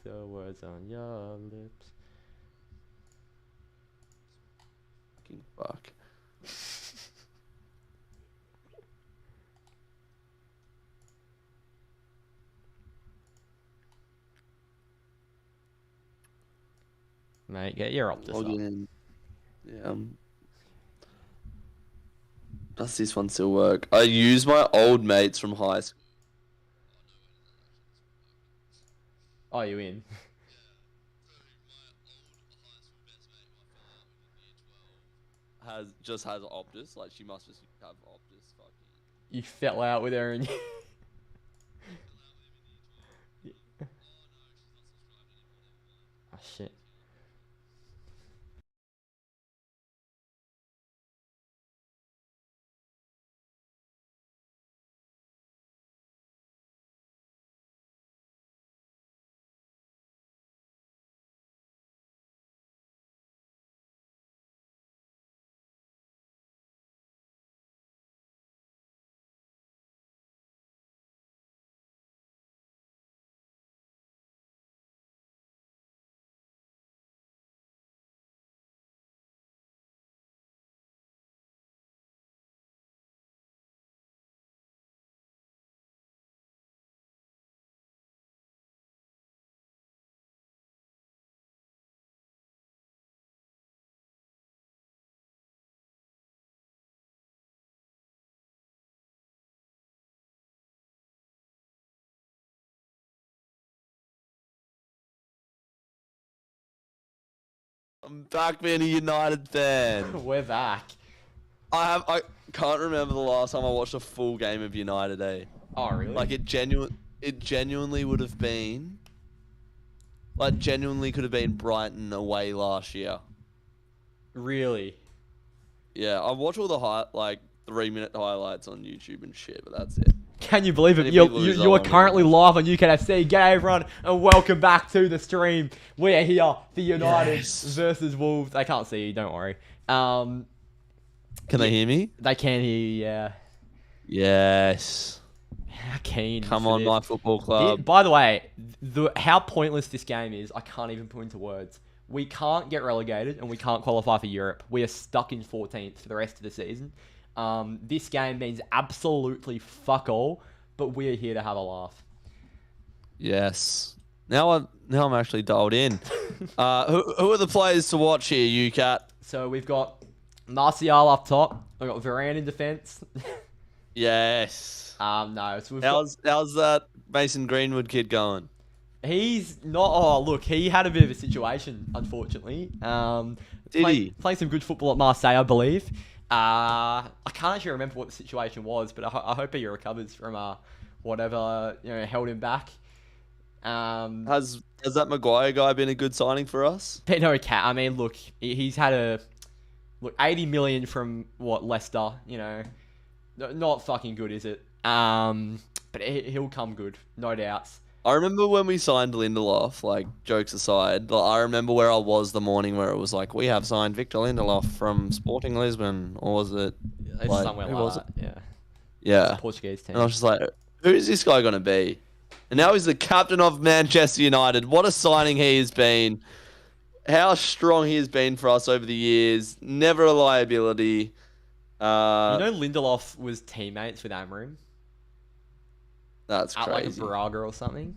The words on your lips. Fucking fuck. Mate, get your Optus Log up. in. Yeah. Does this one still work? I use my old mates from high school. Oh, you in? Has Optus. Like she must just have Optus. Fucking. You fell out with her and oh shit. I'm back being a United fan. We're back. I can't remember the last time I watched a full game of United. Oh really? Like it genuinely would have been. Like genuinely could have been Brighton away last year. Really? Yeah, I watch all the 3-minute highlights on YouTube and shit, but that's it. Can you believe And it? if we You lose, I you are won't even currently watch live on UCATT FC. G'day everyone, and welcome back to the stream. We are here for United Yes. versus Wolves. They can't see you, don't worry. Can they hear me? They can hear you, yeah. Yes. How keen. Come for on, this. my football club. By the way, how pointless this game is, I can't even put into words. We can't get relegated and we can't qualify for Europe. We are stuck in 14th for the rest of the season. This game means absolutely fuck all, but we are here to have a laugh. Yes. Now I'm actually dialed in. Who are the players to watch here, UCAT? So we've got Martial up top. We've got Varane in defence. Yes. No, so we've got, How's that Mason Greenwood kid going? he's not. Oh, look, he had a bit of a situation, unfortunately. Did he? Playing some good football at Marseille, I believe. I can't actually remember what the situation was, but I hope he recovers from whatever held him back. Has that Maguire guy been a good signing for us? But no, cat. I mean, look, he's had 80 million from Leicester. Not fucking good, is it? But he'll come good, no doubts. I remember when we signed Lindelof, like, jokes aside, I remember where I was the morning where it was like, we have signed Victor Lindelof from Sporting Lisbon, or was it? It's Like, somewhere who like was that. Yeah, Yeah. Portuguese team. And I was just like, who is this guy going to be? And now he's the captain of Manchester United. What a signing he has been. How strong he has been for us over the years. Never a liability. Lindelof was teammates with Amarim That's at like a crazy. Braga or something.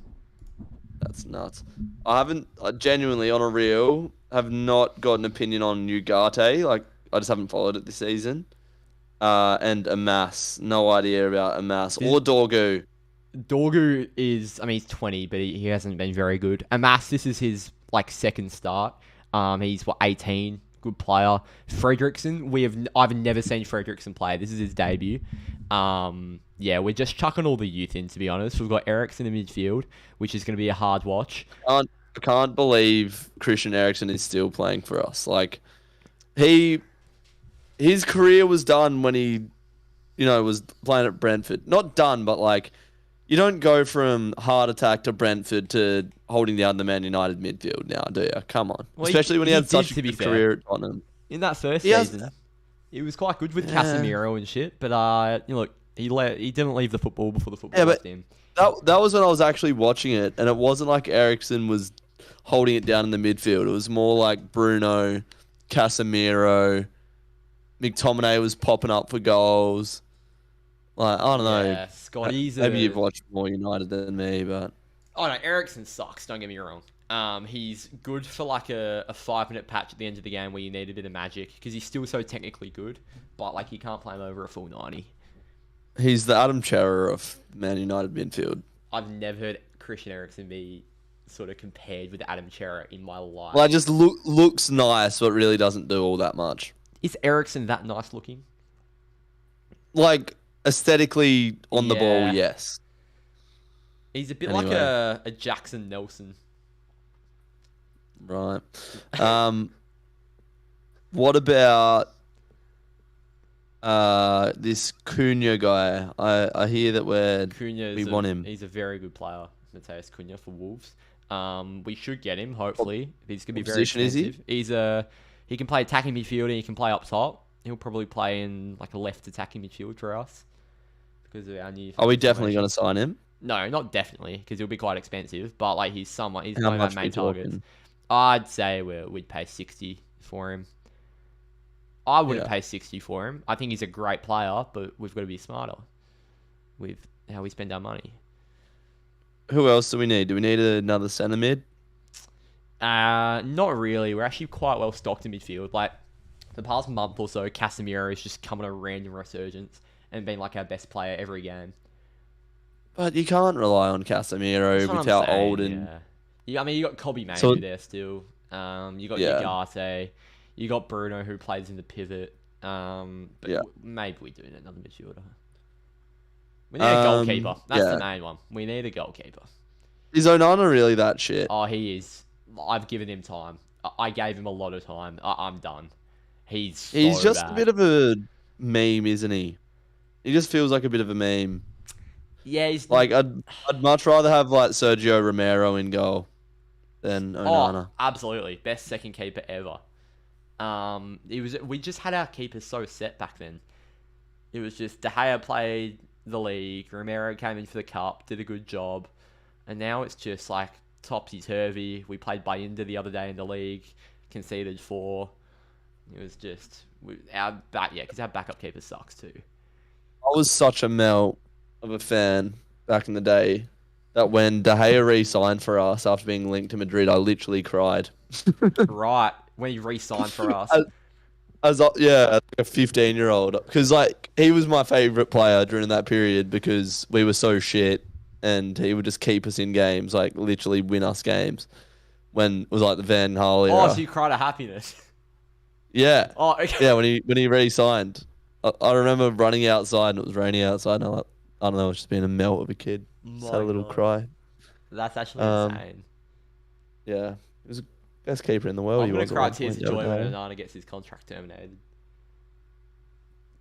That's nuts. I genuinely, on a real, have not got an opinion on UCATT. Like, I just haven't followed it this season. And Amas. No idea about Amas. Or Dorgu. Dorgu is, I mean, he's 20, but he hasn't been very good. Amas, this is his second start. He's 18, good player. Fredrickson, I've never seen Fredrickson play. This is his debut. Yeah, we're just chucking all the youth in, to be honest. We've got Eriksen in midfield, which is going to be a hard watch. I can't believe Christian Eriksen is still playing for us. Like, his career was done when he, was playing at Brentford. Not done, but like, you don't go from heart attack to Brentford to holding down the Man United midfield now, do you? Come on. Well, Especially when he had such a to be good fair. career at Tottenham. In that first He has- season, he was quite good with Yeah. Casemiro and shit, but look, he didn't leave the football before the football Yeah, left but him. that was when I was actually watching it, and it wasn't like Ericsson was holding it down in the midfield. It was more like Bruno, Casemiro, McTominay was popping up for goals. Like, I don't know. Yeah, Scotty's Maybe you've watched more United than me, but Oh no, Ericsson sucks. Don't get me wrong. He's good for like a 5 minute patch at the end of the game where you need a bit of magic because he's still so technically good, but like you can't play him over a full 90. he's the Adam Chera of Man United midfield. I've never heard Christian Eriksen be sort of compared with Adam Chera in my life. Like, just looks nice, but really doesn't do all that much. Is Eriksen that nice looking? Like, aesthetically on the ball, yes. He's a bit like a Jackson Nelson. Right. What about this Cunha guy? I hear that we want him. He's a very good player, Mateus Cunha for Wolves. We should get him, hopefully. He's going to be very expensive. He can play attacking midfield and he can play up top. He'll probably play in like a left attacking midfield for us because of our new. Are we definitely going to sign him? No, not definitely because he'll be quite expensive. But like he's one of How our much main we talking? targets. I'd say we'd pay 60 for him. I wouldn't pay 60 for him. I think he's a great player, but we've got to be smarter with how we spend our money. Who else do we need? Do we need another centre mid? Not really. We're actually quite well stocked in midfield. Like the past month or so, Casemiro has just come on a random resurgence and been like our best player every game. But you can't rely on Casemiro with how old and... Yeah, I mean, you got Kobe Manu there still. You got Ugarte. You got Bruno who plays in the pivot. But maybe we do need another midfielder. We need a goalkeeper. That's the main one. We need a goalkeeper. Is Onana really that shit? Oh, he is. I've given him time. I gave him a lot of time. I'm done. He's just bad. a bit of a meme, isn't he? He just feels like a bit of a meme. Yeah, he's like I'd much rather have like Sergio Romero in goal than Onana. Oh, absolutely, best second keeper ever. We just had our keepers so set back then. It was just De Gea played the league, Romero came in for the cup, did a good job, and now it's just like topsy-turvy. We played Bayinda the other day in the league, conceded 4. It was just because our backup keeper sucks too. I was such a melt of a fan back in the day that when De Gea re-signed for us after being linked to Madrid, I literally cried. Right, when he re-signed for us. As a 15-year-old, because like he was my favorite player during that period because we were so shit, and he would just keep us in games, like literally win us games. When it was like the Van Gaal era. Oh, so you cried of happiness. Yeah. Oh, okay. Yeah, when he re-signed, I remember running outside and it was raining outside, and I don't know, it was just being a melt of a kid. Just had a little cry. That's actually insane. Yeah, he was the best keeper in the world. I'm going to cry tears of joy when Onana gets his contract terminated.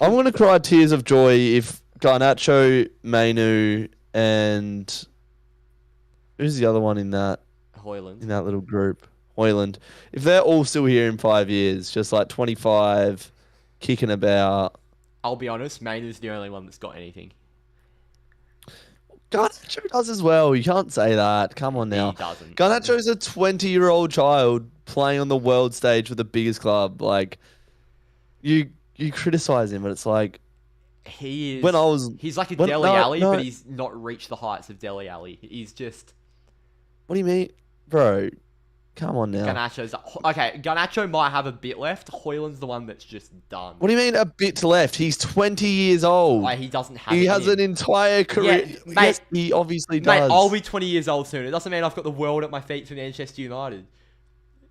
I'm going to cry tears of joy if Garnacho, Mainu, and who's the other one in that little group? Hoyland. If they're all still here in 5 years, just like 25, kicking about. I'll be honest, Mainu's the only one that's got anything. Garnacho does as well. You can't say that. Come on now. He doesn't. Garnacho's a 20-year-old child playing on the world stage with the biggest club. Like, you criticize him, but it's like he's like a Dele Alli, but he's not reached the heights of Dele Alli. He's just. What do you mean, bro? Come on now. Garnacho might have a bit left. Hoyland's the one that's just done. What do you mean a bit left? He's 20 years old. He doesn't have. He has an entire career. Yeah, mate, yes, he obviously does. Mate, I'll be 20 years old soon. It doesn't mean I've got the world at my feet for Manchester United.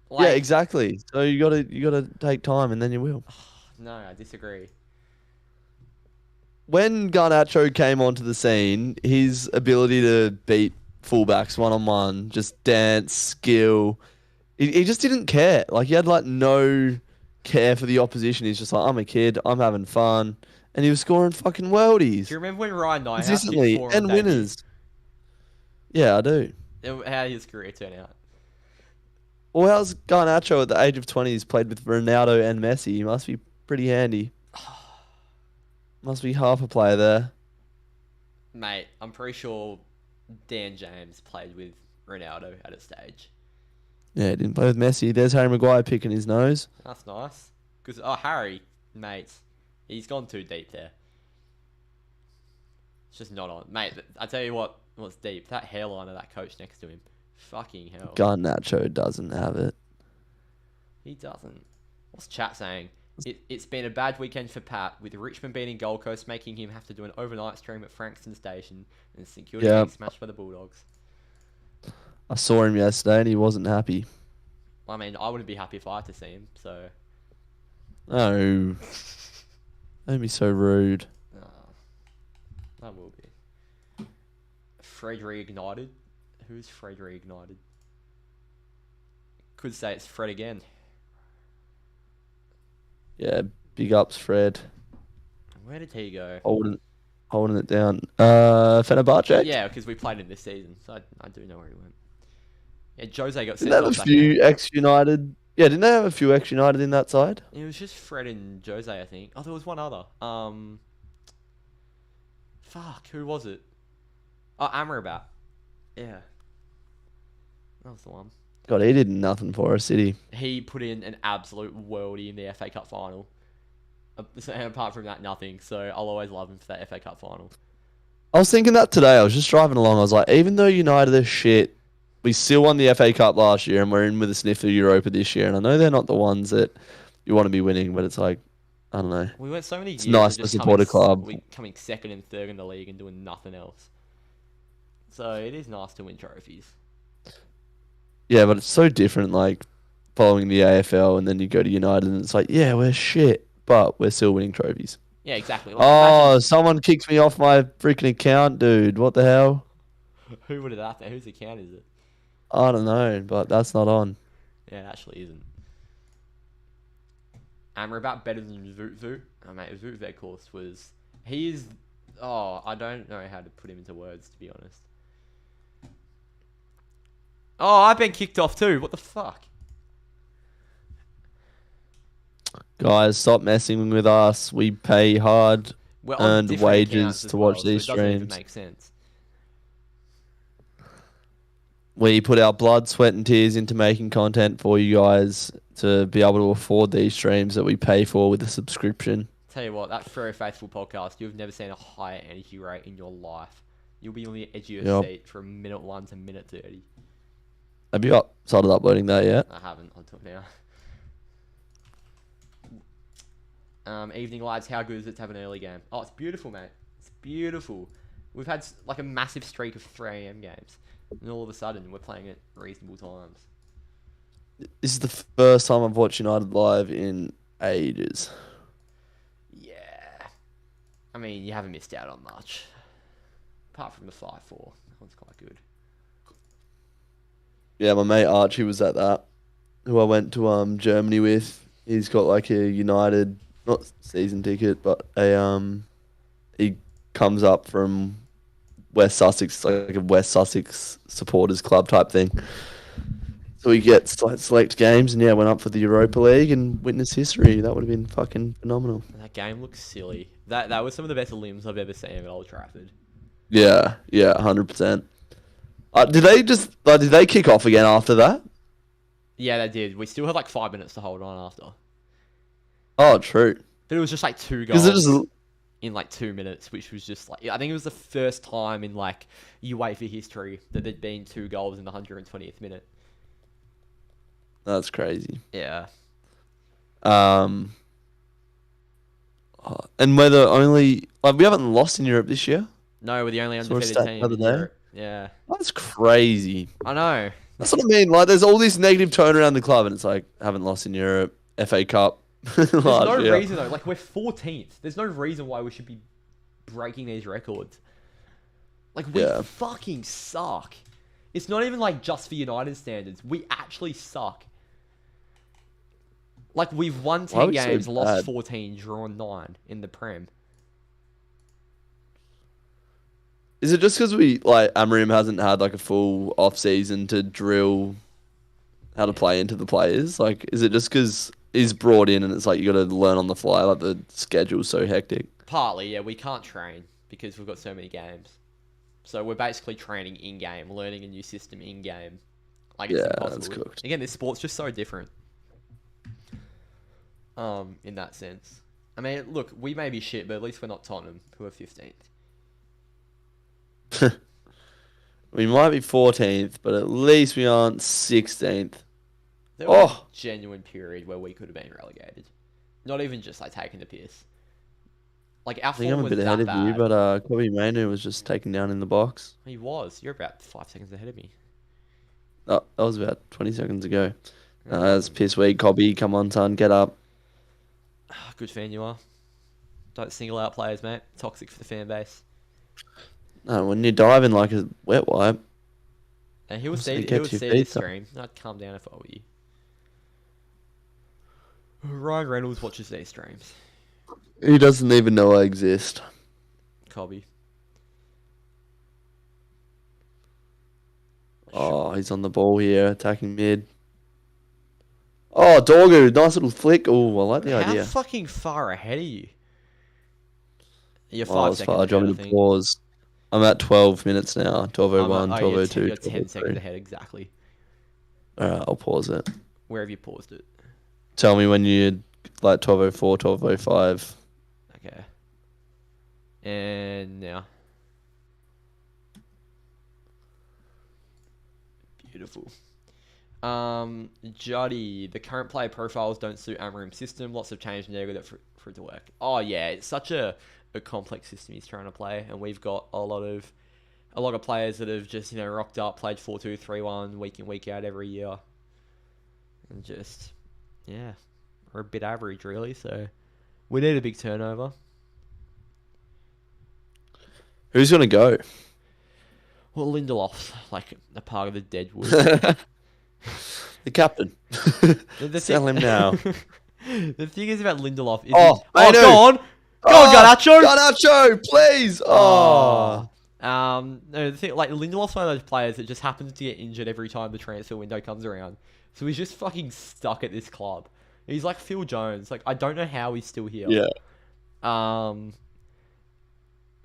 Yeah, exactly. So you gotta take time, and then you will. No, I disagree. When Garnacho came onto the scene, his ability to beat fullbacks one-on-one, just dance, skill. He just didn't care. Like, he had, like, no care for the opposition. He's just like, I'm a kid. I'm having fun. And he was scoring fucking worldies. Do you remember when Ryan Nyhouse consistently, and winners. Yeah, I do. How did his career turn out? Well, how's Garnacho at the age of 20? He's played with Ronaldo and Messi. He must be pretty handy. Must be half a player there. Mate, I'm pretty sure Dan James played with Ronaldo at a stage. Yeah, he didn't play with Messi. There's Harry Maguire picking his nose. That's nice. Because, Harry, mate, he's gone too deep there. It's just not on. Mate, I tell you what's deep. That hairline of that coach next to him. Fucking hell. Garnacho doesn't have it. He doesn't. What's chat saying? It's been a bad weekend for Pat, with Richmond beating Gold Coast, making him have to do an overnight stream at Frankston Station, and security being smashed by the Bulldogs. I saw him yesterday and he wasn't happy. I mean, I wouldn't be happy if I had to see him, so... No. Don't be so rude. That will be. Fred reignited? Who's Fred reignited? Could say it's Fred again. Yeah, big ups, Fred. Where did he go? Holding it down. Fenerbahce? Yeah, because we played him this season, so I do know where he went. Yeah, Jose got Didn't sent they have off a few that ex-United? Yeah, didn't they have a few ex-United in that side? game. It was just Fred and Jose, I think. Oh, there was one other. Fuck, who was it? Oh, Amrabat. Yeah. That was the one. God, he did nothing for us, did he? He put in an absolute worldie in the FA Cup final. And apart from that, nothing. So I'll always love him for that FA Cup final. I was thinking that today. I was just driving along. I was like, even though United are shit, we still won the FA Cup last year and we're in with a sniff of Europa this year. And I know they're not the ones that you want to be winning, but it's like, I don't know. We went so many years. It's nice to support a club. We coming second and third in the league and doing nothing else. So it is nice to win trophies. Yeah, but it's so different, like, following the AFL and then you go to United and it's like, yeah, we're shit, but we're still winning trophies. Yeah, exactly. Like, oh, someone kicked me off my freaking account, dude. What the hell? Who would have that? Whose account is it? I don't know, but that's not on. Yeah, it actually isn't. Amrabat better than Vutvu. Oh, mate, Vutvu, of course, was... He is... Oh, I don't know how to put him into words, to be honest. Oh, I've been kicked off too. What the fuck? Guys, stop messing with us. We pay hard earned wages to watch these streams. It doesn't even streams. make sense. We put our blood, sweat, and tears into making content for you guys to be able to afford these streams that we pay for with a subscription. Tell you what, that Very Faithful podcast, you've never seen a higher energy rate in your life. You'll be on the edge of your seat from minute 1 to minute 30. Have you started uploading that yet? I haven't until now. Evening lads, how good is it to have an early game? Oh, it's beautiful, mate. It's beautiful. We've had like a massive streak of 3 AM games. And all of a sudden, we're playing at reasonable times. This is the first time I've watched United live in ages. Yeah. I mean, you haven't missed out on much. Apart from the 5-4. That one's quite good. Yeah, my mate Archie was at that, who I went to Germany with. He's got like a United, not season ticket, but he comes up from West Sussex, like a West Sussex supporters club type thing. So he gets like select games, and yeah, went up for the Europa League and witnessed history. That would have been fucking phenomenal. That game looks silly. That was some of the best limbs I've ever seen at Old Trafford. Yeah, 100%. Did they kick off again after that? Yeah, they did. We still had like 5 minutes to hold on after. Oh, true. But it was just like 2 goals Just in like 2 minutes, which was just like... I think it was the first time in like UEFA history that there'd been 2 goals in the 120th minute. That's crazy. Yeah. And whether only... Like, we haven't lost in Europe this year. No, we're the only undefeated team in Europe. Yeah. That's crazy. I know. That's what I mean. Like, there's all this negative tone around the club, and it's like, haven't lost in Europe, FA Cup. There's no reason, though. Like, we're 14th. There's no reason why we should be breaking these records. Like, we fucking suck. It's not even, like, just for United standards. We actually suck. Like, we've won 10 games, lost 14, drawn 9 in the Prem. Is it just because Amarim hasn't had like a full off season to drill how to play into the players? Like, is it just because he's brought in and it's like you got to learn on the fly? Like the schedule's so hectic. Partly, yeah. We can't train because we've got so many games. So we're basically training in-game, learning a new system in-game. Like, it's Yeah, impossible. that's cooked. Again, this sport's just so different. In that sense. I mean, look, we may be shit, but at least we're not Tottenham, who are 15th. We might be 14th, but at least we aren't 16th. There was a genuine period where we could have been relegated. Not even just, like, taking the piss. Like, our I think form I'm a was bit that ahead of bad. you, but Kobe Mainu was just taken down in the box. He was. You're about 5 seconds ahead of me. Oh, that was about 20 seconds ago. That's piss week. Kobe, come on, son, get up. Good fan you are. Don't single out players, mate. Toxic for the fan base. No, when you're diving like a wet wipe. And he would Also, see get your this feet up. stream. I'd calm down if I were you. Ryan Reynolds watches these streams. He doesn't even know I exist. Cobby. Oh, he's on the ball here, attacking mid. Oh, Dorgu, nice little flick. Oh, I like the idea. How fucking far ahead are you? You're Oh, 5 it's seconds far. Do you ahead, want I me to think. pause? I'm at 12 minutes now. 12:01, Oh, you're 12:02, you're 10 seconds 12:03. ahead, exactly. Alright, I'll pause it. Where have you paused it? Tell me when you're like 12:04, 12:05. Okay. And now. Beautiful. Juddy, the current player profiles don't suit Amarim's system. Lots of change needed for it to work. Oh yeah, it's such a complex system he's trying to play, and we've got a lot of players that have just rocked up, played 4-2-3-1 week in week out every year, and just we're a bit average really. So we need a big turnover. Who's gonna go? Well, Lindelof's like a part of the Deadwood. The captain. Sell him now. The thing is about Lindelof is Oh, go on, Garnacho. Garnacho, please. Oh. No, the thing, like Lindelof's one of those players that just happens to get injured every time the transfer window comes around. So he's just fucking stuck at this club. He's like Phil Jones. Like, I don't know how he's still here. Yeah.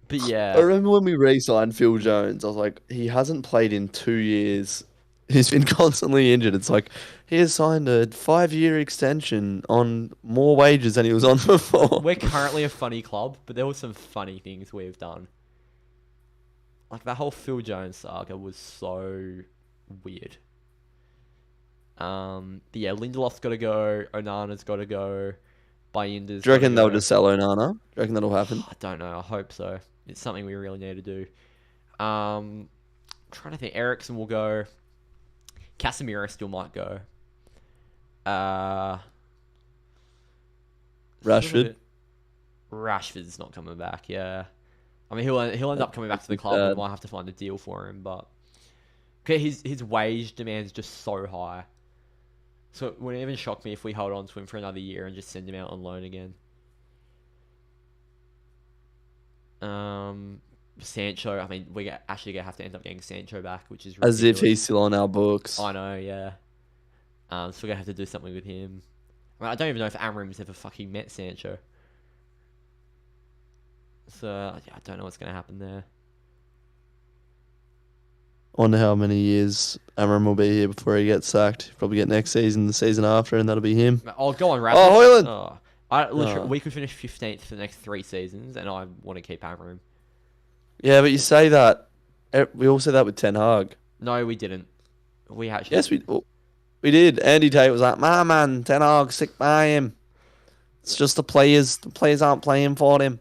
But yeah. I remember when we re-signed Phil Jones, I was like, he hasn't played in 2 years. He's been constantly injured. It's like, he has signed a 5-year extension on more wages than he was on before. We're currently a funny club, but there were some funny things we've done. Like, that whole Phil Jones saga was so weird. But yeah, Lindelof's got to go. Onana's got to go. Bayinder's Do you reckon gotta they'll go. just sell Onana? Do you reckon that'll happen? I don't know. I hope so. It's something we really need to do. Trying to think. Ericsson will go. Casemiro still might go. Rashford? Rashford's not coming back. Yeah, I mean he'll end up coming back to the club. We might have to find a deal for him, but okay, his wage demand is just so high. So it wouldn't even shock me if we hold on to him for another year and just send him out on loan again. Sancho, I mean, we're actually going to have to end up getting Sancho back, which is ridiculous. As if he's still on our books. I know, yeah. So we're going to have to do something with him. I mean, I don't even know if Amarim's ever fucking met Sancho. So, yeah, I don't know what's going to happen there. I wonder how many years Amarim will be here before he gets sacked. He'll probably get next season, the season after, and that'll be him. Oh, go on, Rasmus. Oh, Højlund! We could finish 15th for the next 3 seasons, and I want to keep Amarim. Yeah, but you say that. We all said that with Ten Hag. No, we didn't. We actually... Yes, we did. Andy Tate was like, "My man, Ten Hag, stick by him. It's just the players. The players aren't playing for him."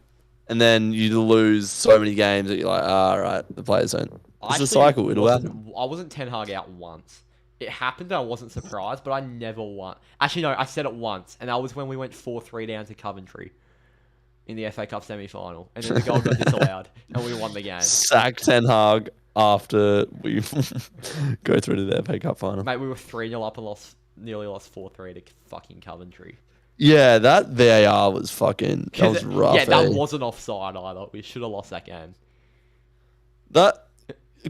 And then you lose so many games that you're like, all right, the players don't. It's a cycle. It'll happen. I wasn't Ten Hag out once. It happened and I wasn't surprised, but I never won. Actually, no, I said it once, and that was when we went 4-3 down to Coventry in the FA Cup semi-final, and then the goal got disallowed, and we won the game. Sack Ten Hag after we go through to the FA Cup final. Mate, we were 3-0 up and nearly lost 4-3 to fucking Coventry. Yeah, that VAR was fucking... That was rough, Yeah, that wasn't offside either. We should have lost that game.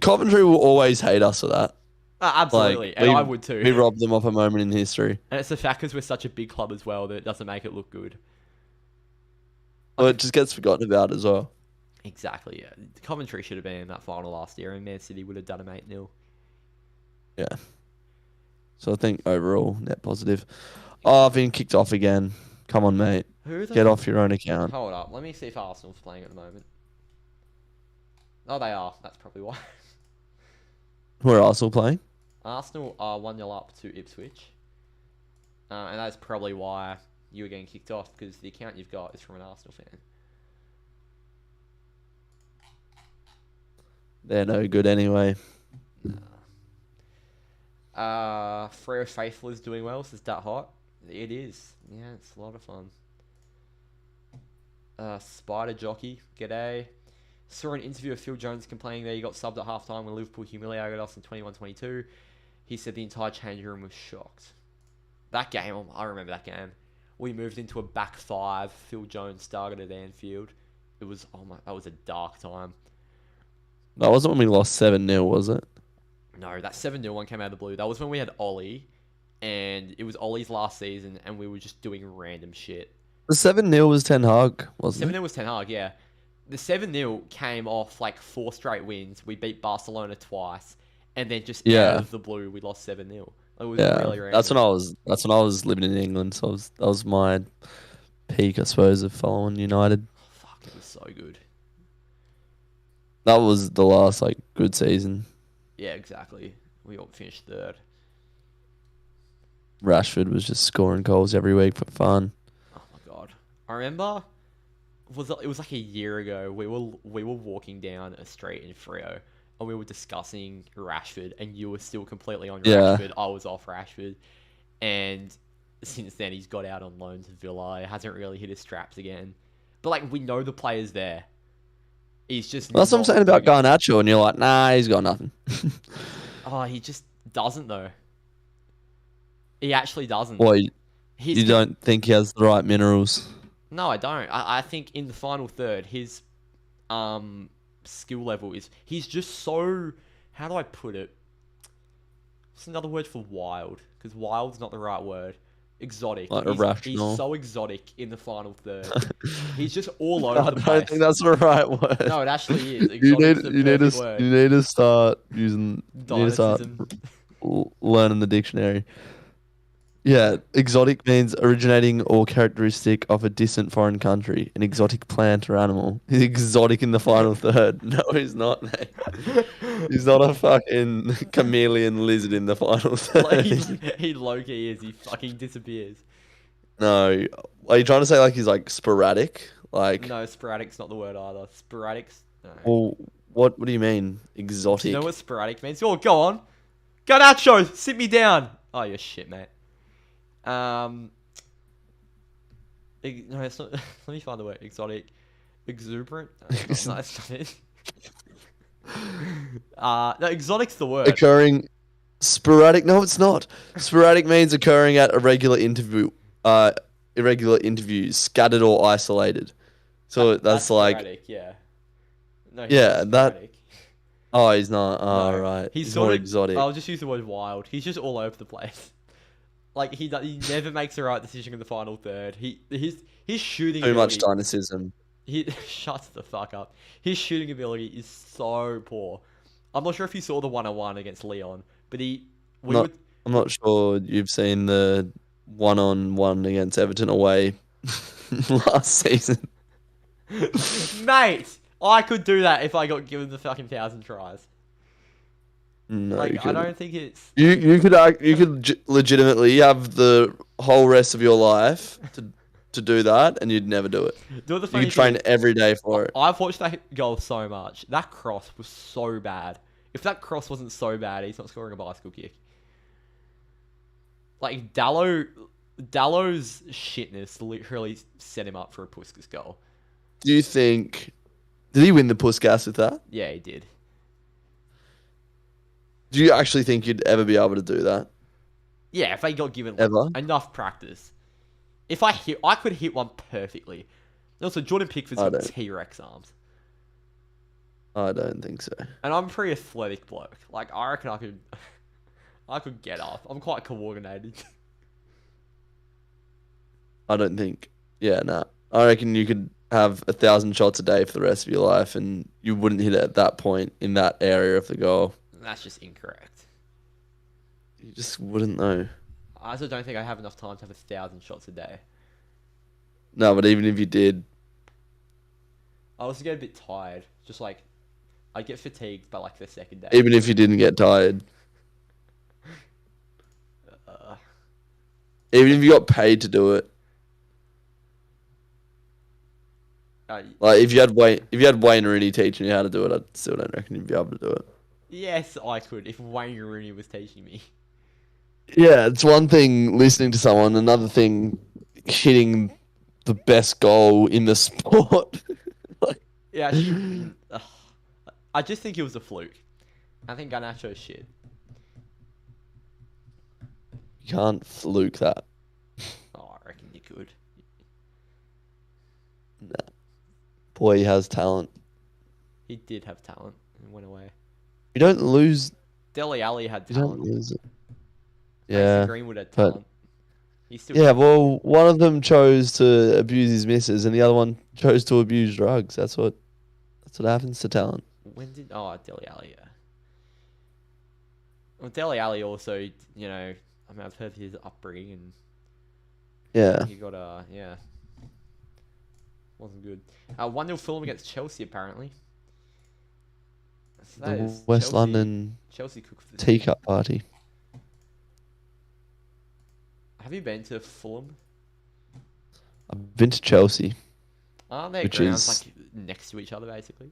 Coventry will always hate us for that. Absolutely, and I would too. We robbed them of a moment in history. And it's the fact because we're such a big club as well that it doesn't make it look good. Well, it just gets forgotten about as well. Exactly, yeah. Coventry should have been in that final last year, and Man City would have done them 8-0. Yeah. So I think overall net positive. Oh, I've been kicked off again. Come on, mate. Who the Get off your own account. Hold up. Let me see if Arsenal's playing at the moment. Oh, they are. That's probably why. Who are Arsenal playing? Arsenal are 1-0 up to Ipswich. And that's probably why you were getting kicked off, because the account you've got is from an Arsenal fan. They're no good anyway. Freo Faithful is doing well. Is that hot? It is. Yeah, it's a lot of fun. Spider Jockey, g'day. Saw an interview of Phil Jones complaining that he got subbed at halftime when Liverpool humiliated us in 21-22. He said the entire changing room was shocked. That game, I remember that game. We moved into a back five. Phil Jones started at Anfield. It was, that was a dark time. That wasn't when we lost 7-0, was it? No, that 7-0 one came out of the blue. That was when we had Ollie, and it was Ollie's last season, and we were just doing random shit. The 7-0 was Ten Hag, wasn't 7-0 was Ten Hag, yeah. The 7-0 came off like 4 straight wins. We beat Barcelona twice, and then just out of the blue, we lost 7-0. It was really random. That's when I was living in England, so that was my peak, I suppose, of following United. Fuck, it was so good. That was the last good season. Yeah, exactly. We all finished third. Rashford was just scoring goals every week for fun. Oh my god! I remember it was like a year ago. We were walking down a street in Freo, and we were discussing Rashford, and you were still completely on Rashford. I was off Rashford, and since then he's got out on loan to Villa. He hasn't really hit his straps again, but we know the player's there. He's just. That's what I'm saying about Garnacho, and you're like, nah, he's got nothing. Oh, he just doesn't though. He actually doesn't. Well, you don't think he has the right minerals? No, I don't. I think in the final third, his skill level is... He's just so... How do I put it? What's another word for wild? Because wild's not the right word. Exotic. Irrational. He's so exotic in the final third. He's just all over the place. I don't think that's the right word. No, it actually is. Word. You need to start using... Dynamism. Learning the dictionary. Yeah, exotic means originating or characteristic of a distant foreign country, an exotic plant or animal. He's exotic in the final third. No, he's not, mate. He's not a fucking chameleon lizard in the final third. He low-key is. He fucking disappears. No. Are you trying to say he's sporadic? No, sporadic's not the word either. Sporadic's... No. Well, what do you mean, exotic? Do you know what sporadic means? Oh, go on. Garnacho, sit me down. Oh, you're shit, mate. No, it's not. Let me find the word. Exotic, exuberant. No, that's not it. No, exotic's the word. Occurring, sporadic. No, it's not. Sporadic means occurring at irregular interviews, scattered or isolated. So that's sporadic, yeah. No, yeah, that. Sporadic. Oh, he's not. Oh, No, right. He's more sort of exotic. I'll just use the word wild. He's just all over the place. He never makes the right decision in the final third. His shooting Too ability, much dynamism. Shuts the fuck up. His shooting ability is so poor. I'm not sure if you saw the 1-on-1 against Leon, but I'm not sure you've seen the 1-on-1 against Everton away last season. Mate, I could do that if I got given the fucking 1,000 tries. No, I don't think it's... You could legitimately have the whole rest of your life to do that, and you'd never do it. You could train every day for it. I've watched that goal so much. That cross was so bad. If that cross wasn't so bad, he's not scoring a bicycle kick. Dallo's shitness literally set him up for a Puskas goal. Do you think... Did he win the Puskas with that? Yeah, he did. Do you actually think you'd ever be able to do that? Yeah, if I got given enough practice. If I could hit one perfectly. Also, Jordan Pickford's got T-Rex arms. I don't think so. And I'm a pretty athletic bloke. I reckon I could get up. I'm quite coordinated. I don't think. Yeah, nah. I reckon you could have 1,000 shots a day for the rest of your life, and you wouldn't hit it at that point in that area of the goal. That's just incorrect. You just wouldn't know. I also don't think I have enough time to have 1,000 shots a day. No, but even if you did, I also get a bit tired. Just like I get fatigued by like the second day. even if you didn't get tired, Uh, even if you got paid to do it, uh, like if you had Wayne Rooney teaching you how to do it, I still don't reckon you'd be able to do it. yes, I could if Wayne Rooney was teaching me. Yeah, it's one thing listening to someone, another thing hitting the best goal in the sport. Like, Yeah, I just think it was a fluke. I think Garnacho's shit. you can't fluke that. Oh, I reckon you could. Nah. Boy, he has talent. He did have talent and went away. You don't lose. Dele Alli had You don't talent. lose it. Mason Yeah, Greenwood had but talent. He's still yeah. got talent. Well, one of them chose to abuse his missus, and the other one chose to abuse drugs. That's what happens to talent. When did Dele Alli? Yeah. Well, Dele Alli also, I mean, I've heard his upbringing and Yeah. he got yeah, wasn't good. 1-0 Fulham against Chelsea apparently. So that The is West Chelsea. London Chelsea cook for the team. teacup party. Have you been to Fulham? I've been to Chelsea, Aren't their which grounds is like next to each other basically?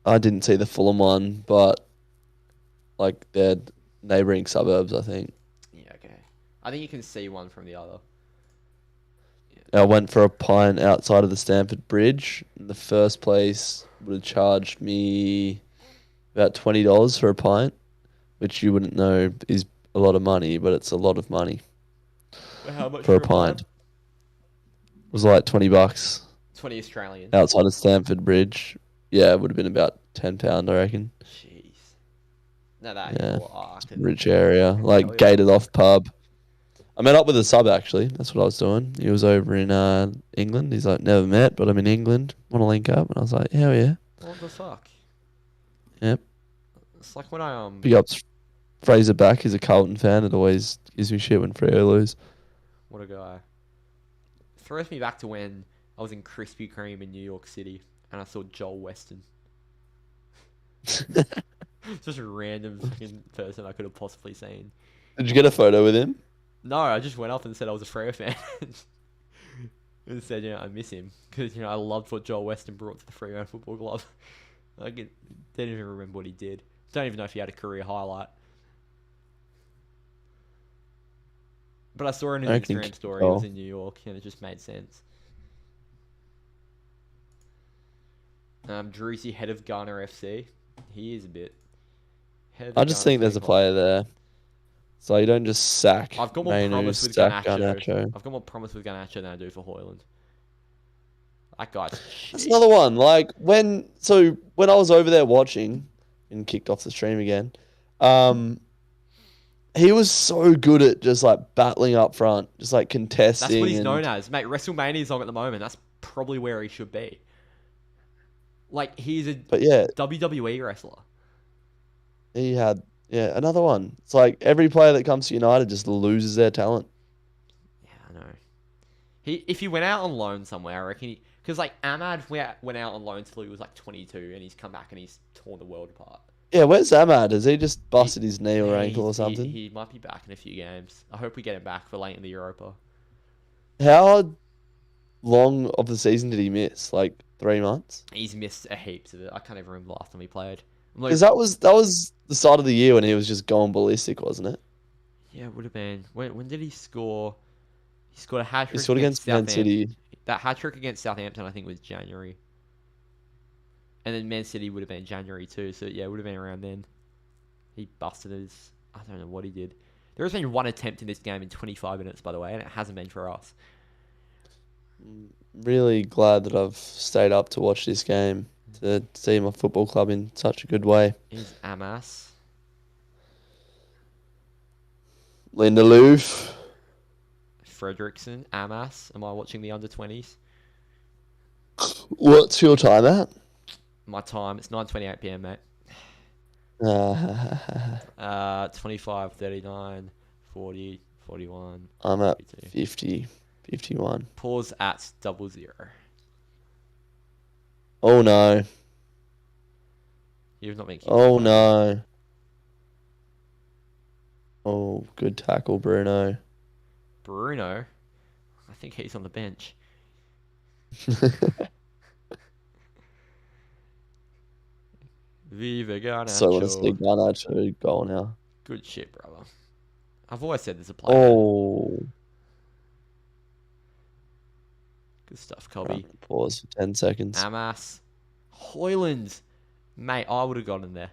I didn't see the Fulham one, but like they're neighbouring suburbs, I think. Yeah, okay. I think you can see one from the other. I went for a pint outside of the Stamford Bridge. The first place would have charged me about $20 for a pint, which you wouldn't know is a lot of money, but it's a lot of money How much for a pint. It was like $20 20 Australian. outside of Stamford Bridge. Yeah, it would have been about £10, I reckon. Jeez. No, that Yeah, I could rich area, tell like you. gated off pub. I met up with a sub actually. That's what I was doing. He was over in England. He's like, never met, but I'm in England. Want to link up? And I was like, hell yeah. What the fuck? Yep. It's like when I Big ups Fraser back. He's a Carlton fan. It always gives me shit when Freo lose. what a guy. Throws me back to when I was in Krispy Kreme in New York City and I saw Joel Weston. Just a random fucking person I could have possibly seen. Did you get a photo with him? No, I just went up and said I was a Freo fan. And said, I miss him. Because, I loved what Joel Weston brought to the Freo Football Club. Didn't even remember what he did. Don't even know if he had a career highlight. But I saw in his Instagram story he was in New York and it just made sense. Druzy, head of Ghana FC. He is a bit. I just think there's a player there. So you don't just sack I've got more Mainu, promise with sack Garnacho. I've got more promise with Garnacho than I do for Hoyland. That guy's That's another one. Like when I was over there watching and kicked off the stream again, he was so good at just like battling up front, just like contesting. That's what he's known as, mate. WrestleMania's on at the moment. That's probably where he should be. Like he's a WWE wrestler. He had another one. It's like every player that comes to United just loses their talent. Yeah, I know. If he went out on loan somewhere, I reckon because like Ahmad went out on loan till he was like 22, and he's come back and he's torn the world apart. Yeah, where's Ahmad? Has he just busted his knee or ankle or something? He might be back in a few games. I hope we get him back for late in the Europa. How long of the season did he miss? Like 3 months? He's missed a heaps of it. I can't even remember the last time he played. Because that was the start of the year when he was just going ballistic, wasn't it? Yeah, it would have been. When did he score? He scored a hat trick. He scored against Man City. That hat trick against Southampton, I think, was January. And then Man City would have been January too. So yeah, it would have been around then. He busted his. I don't know what he did. There has been one attempt in this game in 25 minutes, by the way, and it hasn't been for us. Really glad that I've stayed up to watch this game, to see my football club in such a good way. Is Amas. Lindelöf. Fredrickson. Amas. Am I watching the under-20s? What's your time at? My time, it's 9:28 p.m., mate. Uh, 25, 39, 40, 41, I'm at 42. 50, 51. Pause at 00. Oh no. You've not been kicked Oh off, have you? no. Oh, good tackle, Bruno. Bruno, I think he's on the bench. Viva So I want to see Garnacho. Garnacho goal now. Good shit, brother. I've always said there's a play there. Oh. Good stuff, Right, Cobby. pause for 10 seconds. Amas. Hoyland. Mate, I would have gotten there.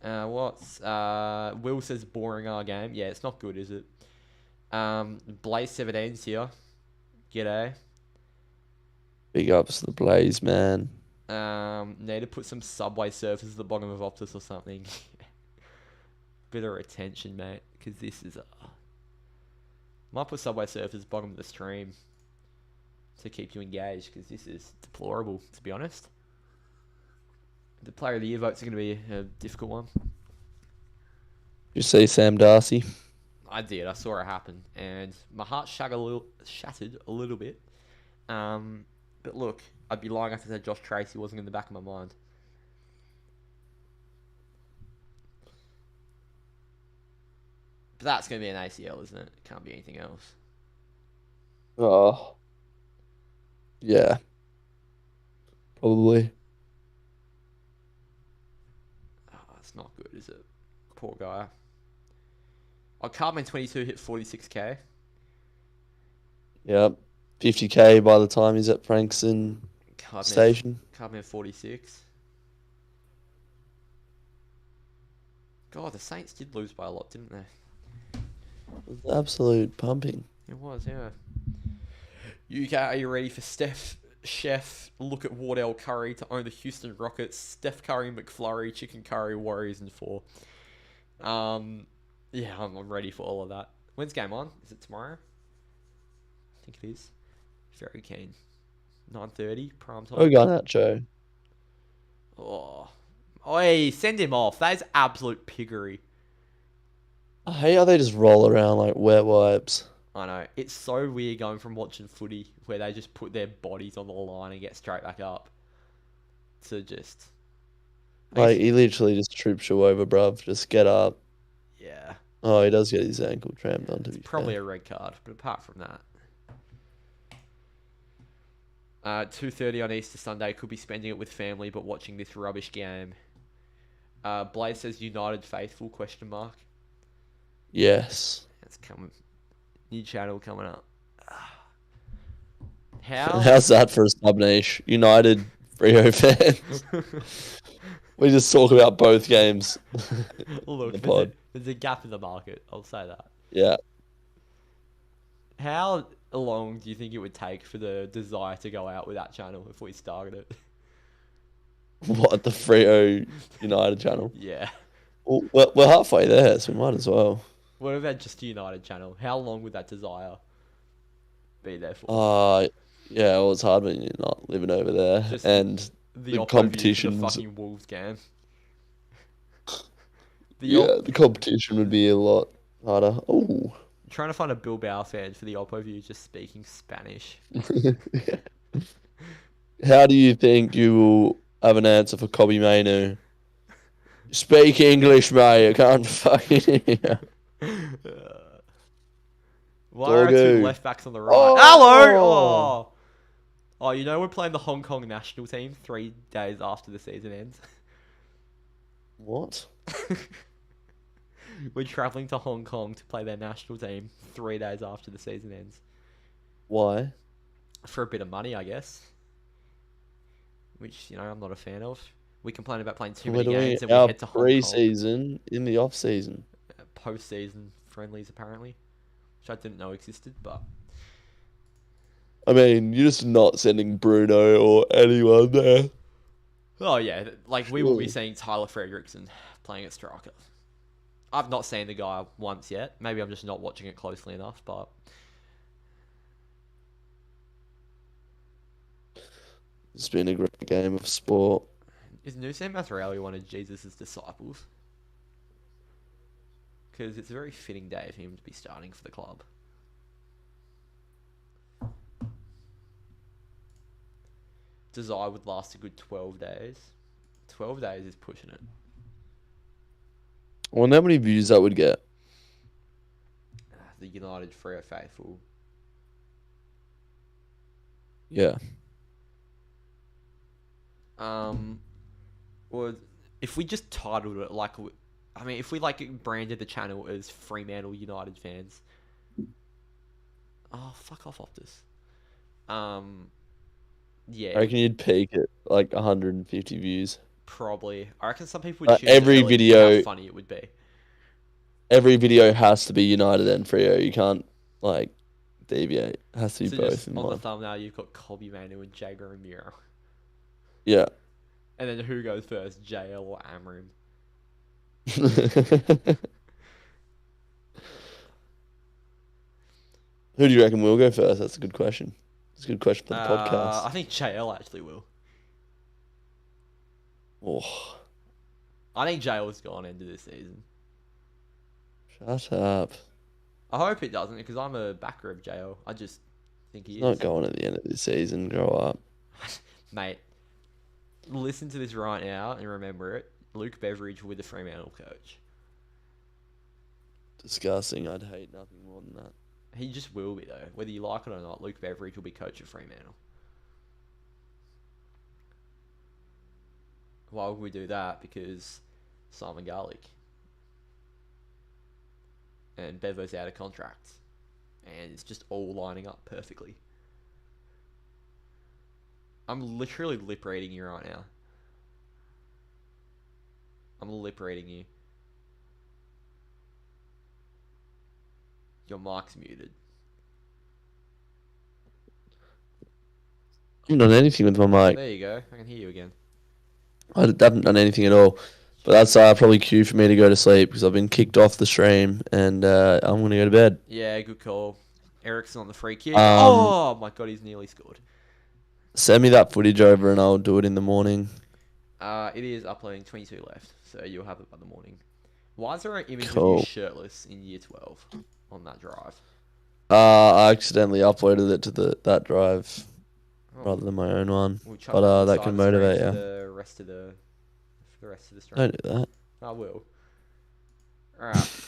Will says boring our game. Yeah, it's not good, is it? Blaze 17's here. G'day. Big ups to the Blaze, man. Need to put some Subway surfers at the bottom of Optus or something. Bit of retention, mate, because this is might put Subway surfers bottom of the stream to keep you engaged, because this is deplorable, to be honest. The Player of the Year votes are going to be a difficult one. You see Sam Darcy? I did. I saw it happen, and my heart shattered a little bit. But look, I'd be lying if I said Josh Tracy wasn't in the back of my mind. But that's going to be an ACL, isn't it? Can't be anything else. Oh. Yeah. Probably. Oh, it's not good, is it? Poor guy. Oh, Cartman 22 hit 46k. Yep. 50k by the time he's at Frankston Station. Cartman 46. God, the Saints did lose by a lot, didn't they? It was absolute pumping. It was, yeah. UCATT, are you ready for Steph Chef? Look at Wardell Curry to own the Houston Rockets. Steph Curry, McFlurry, Chicken Curry, Warriors in 4. Yeah, I'm ready for all of that. When's game on? Is it tomorrow? I think it is. Very keen. 9:30 prime time. Oh, Garnacho. Oh, oi! Send him off. That is absolute piggery. I hate how they just roll around like wet wipes. I know. It's so weird going from watching footy where they just put their bodies on the line and get straight back up to just... Like, he literally just trips you over, bruv. Just get up. Yeah. Oh, he does get his ankle trampled on, to be Probably fair. a red card, but apart from that... 2:30 on Easter Sunday. Could be spending it with family, but watching this rubbish game. Blaze says United faithful, question mark. Yes. That's coming. New channel coming up. How's that for a sub niche? United Freo fans. We just talk about both games. Look, The pod. there's a gap in the market. I'll say that. Yeah. How long do you think it would take for the desire to go out with that channel if we started it? What, the Freo United channel? Yeah. Well, we're halfway there, so we might as well. What about just the United channel? How long would that desire be there for? Yeah, well, it's hard when you're not living over there. Just and the competition. the fucking Wolves game. The competition would be a lot harder. Oh. Trying to find a Bilbao fan for the Oppo view just speaking Spanish. How do you think you will have an answer for Kobe Mainu? Speak English, mate. I can't fucking hear. Why are our two Doggo. left backs on the right? Oh! Hello! Oh, you know we're playing the Hong Kong national team 3 days after the season ends. What? We're travelling to Hong Kong to play their national team 3 days after the season ends. Why? For a bit of money, I guess. Which, I'm not a fan of. We complain about playing too We're many games doing and we our head to Hong Kong. pre-season in the off-season. Post-season friendlies, apparently. Which I didn't know existed, but... I mean, you're just not sending Bruno or anyone there. Oh, yeah. Like, we will be Surely. seeing Tyler Frederickson playing at striker. I've not seen the guy once yet. Maybe I'm just not watching it closely enough, but... It's been a great game of sport. Is Nusam Masraoui one of Jesus' disciples? Because it's a very fitting day for him to be starting for the club. Desire would last a good 12 days. 12 days is pushing it. I wonder how many views that would get. The United Freo faithful. Yeah. Or if we just titled it like, I mean, if we like branded the channel as Fremantle United fans. Oh, fuck off, Optus. Yeah. I reckon you'd peak at like 150 views. Probably. I reckon some people would choose Every it early video, how funny it would be. every video has to be United and Freo. You can't like deviate. It has to be So both just in on the one. thumbnail, you've got Colby Manu and Jagger and Miro. Yeah. And then who goes first, JL or Amrim? Who do you reckon will go first? That's a good question. It's a good question for the I podcast. think JL actually will. Oh, I think JL's gone into this season. shut up. I hope it doesn't, because I'm a backer of JL. I just think he He's is. not going at the end of this season. Grow up. Mate, listen to this right now and remember it. Luke Beveridge with the Fremantle coach. Disgusting. I'd hate nothing more than that. He just will be, though. Whether you like it or not, Luke Beveridge will be coach of Fremantle. Why would we do that? Because Simon Garlick. And Bevo's out of contract. And it's just all lining up perfectly. I'm literally lip reading you right now. I'm lip reading you. Your mic's muted. I haven't done anything with my mic. There you go. I can hear you again. I haven't done anything at all. But that's probably cue for me to go to sleep because I've been kicked off the stream and I'm going to go to bed. Yeah, good call. Ericsson on the free kick. Oh my god, he's nearly scored. Send me that footage over and I'll do it in the morning. It is uploading 22 left, so you'll have it by the morning. Why is there an image of Cool. you shirtless in year 12 on that drive? I accidentally uploaded it to that drive Oh, rather than my own one. we'll chuck But it that inside can the screen motivate for you. the rest of the stream. Don't do that. I will. Alright.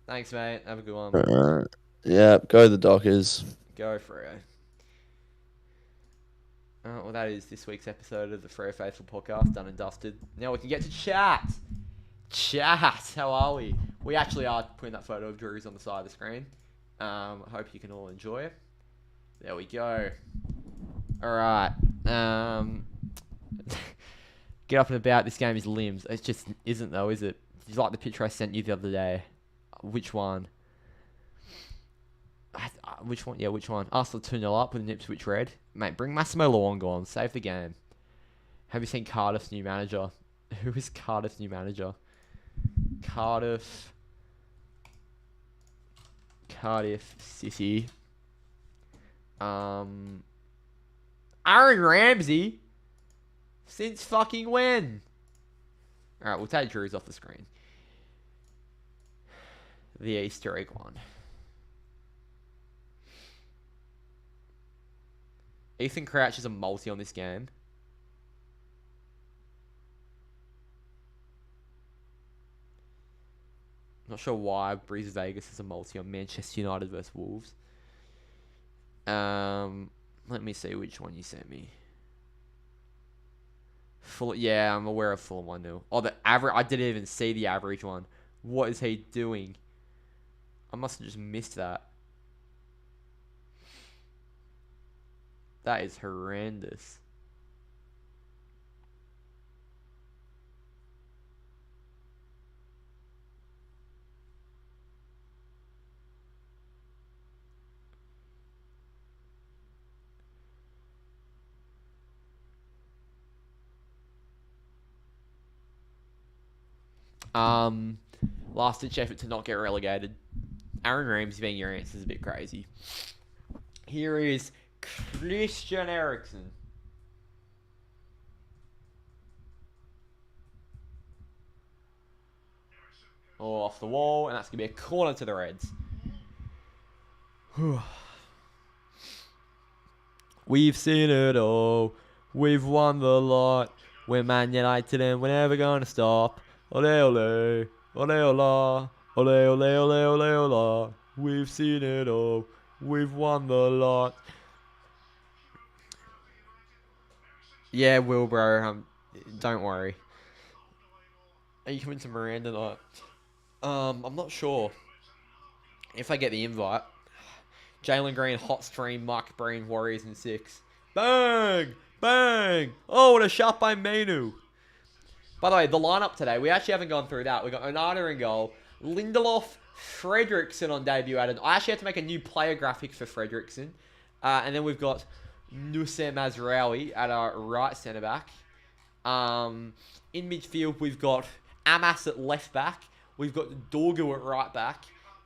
Thanks, mate. Have a good one. Alright. Yeah, go the Dockers. Go Freo. Well, that is this week's episode of the Freo Faithful podcast, done and dusted. Now we can get to chat. Chat, how are we? We actually are putting that photo of Drew's on the side of the screen. I hope you can all enjoy it. There we go. Alright. Get up and about. This game is limbs. It just isn't, though, is it? Did you like the picture I sent you the other day? Which one? Which one? Yeah, which one? Arsenal 2-0 up with an Ipswich red. Mate, bring Massimo Luongo on. Save the game. Have you seen Cardiff's new manager? Who is Cardiff's new manager? Cardiff City. Aaron Ramsey? Since fucking when? Alright, we'll take Drew's off the screen. The Easter egg one. Ethan Crouch is a multi on this game. Not sure why Breeze Vegas is a multi on Manchester United versus Wolves. Let me see which one you sent me. Yeah, I'm aware of Fulham 1-0. Oh, the average. I didn't even see the average one. What is he doing? I must have just missed that. That is horrendous. Last ditch effort to not get relegated. Aaron Ramsey being your answer is a bit crazy. Here is Christian Eriksen. Oh, off the wall, and that's going to be a corner to the Reds. We've seen it all. We've won the lot. We're Man United and we're never going to stop. Ole ole. Ole ola. Ole ole ole ole ola. We've seen it all. We've won the lot. Yeah, Will, bro. Don't worry. Are you coming to Miranda night? I'm not sure if I get the invite. Jalen Green, hot stream, Mike Breen, Warriors in 6. Bang! Bang! Oh, what a shot by Mainu. By the way, the lineup today, we actually haven't gone through that. We got Onana in goal, Lindelof, Fredrickson on debut added. I actually have to make a new player graphic for Fredrickson. And then we've got Nusser Mazraoui at our right centre back. In midfield, we've got Amas at left back. We've got Dorgu at right back.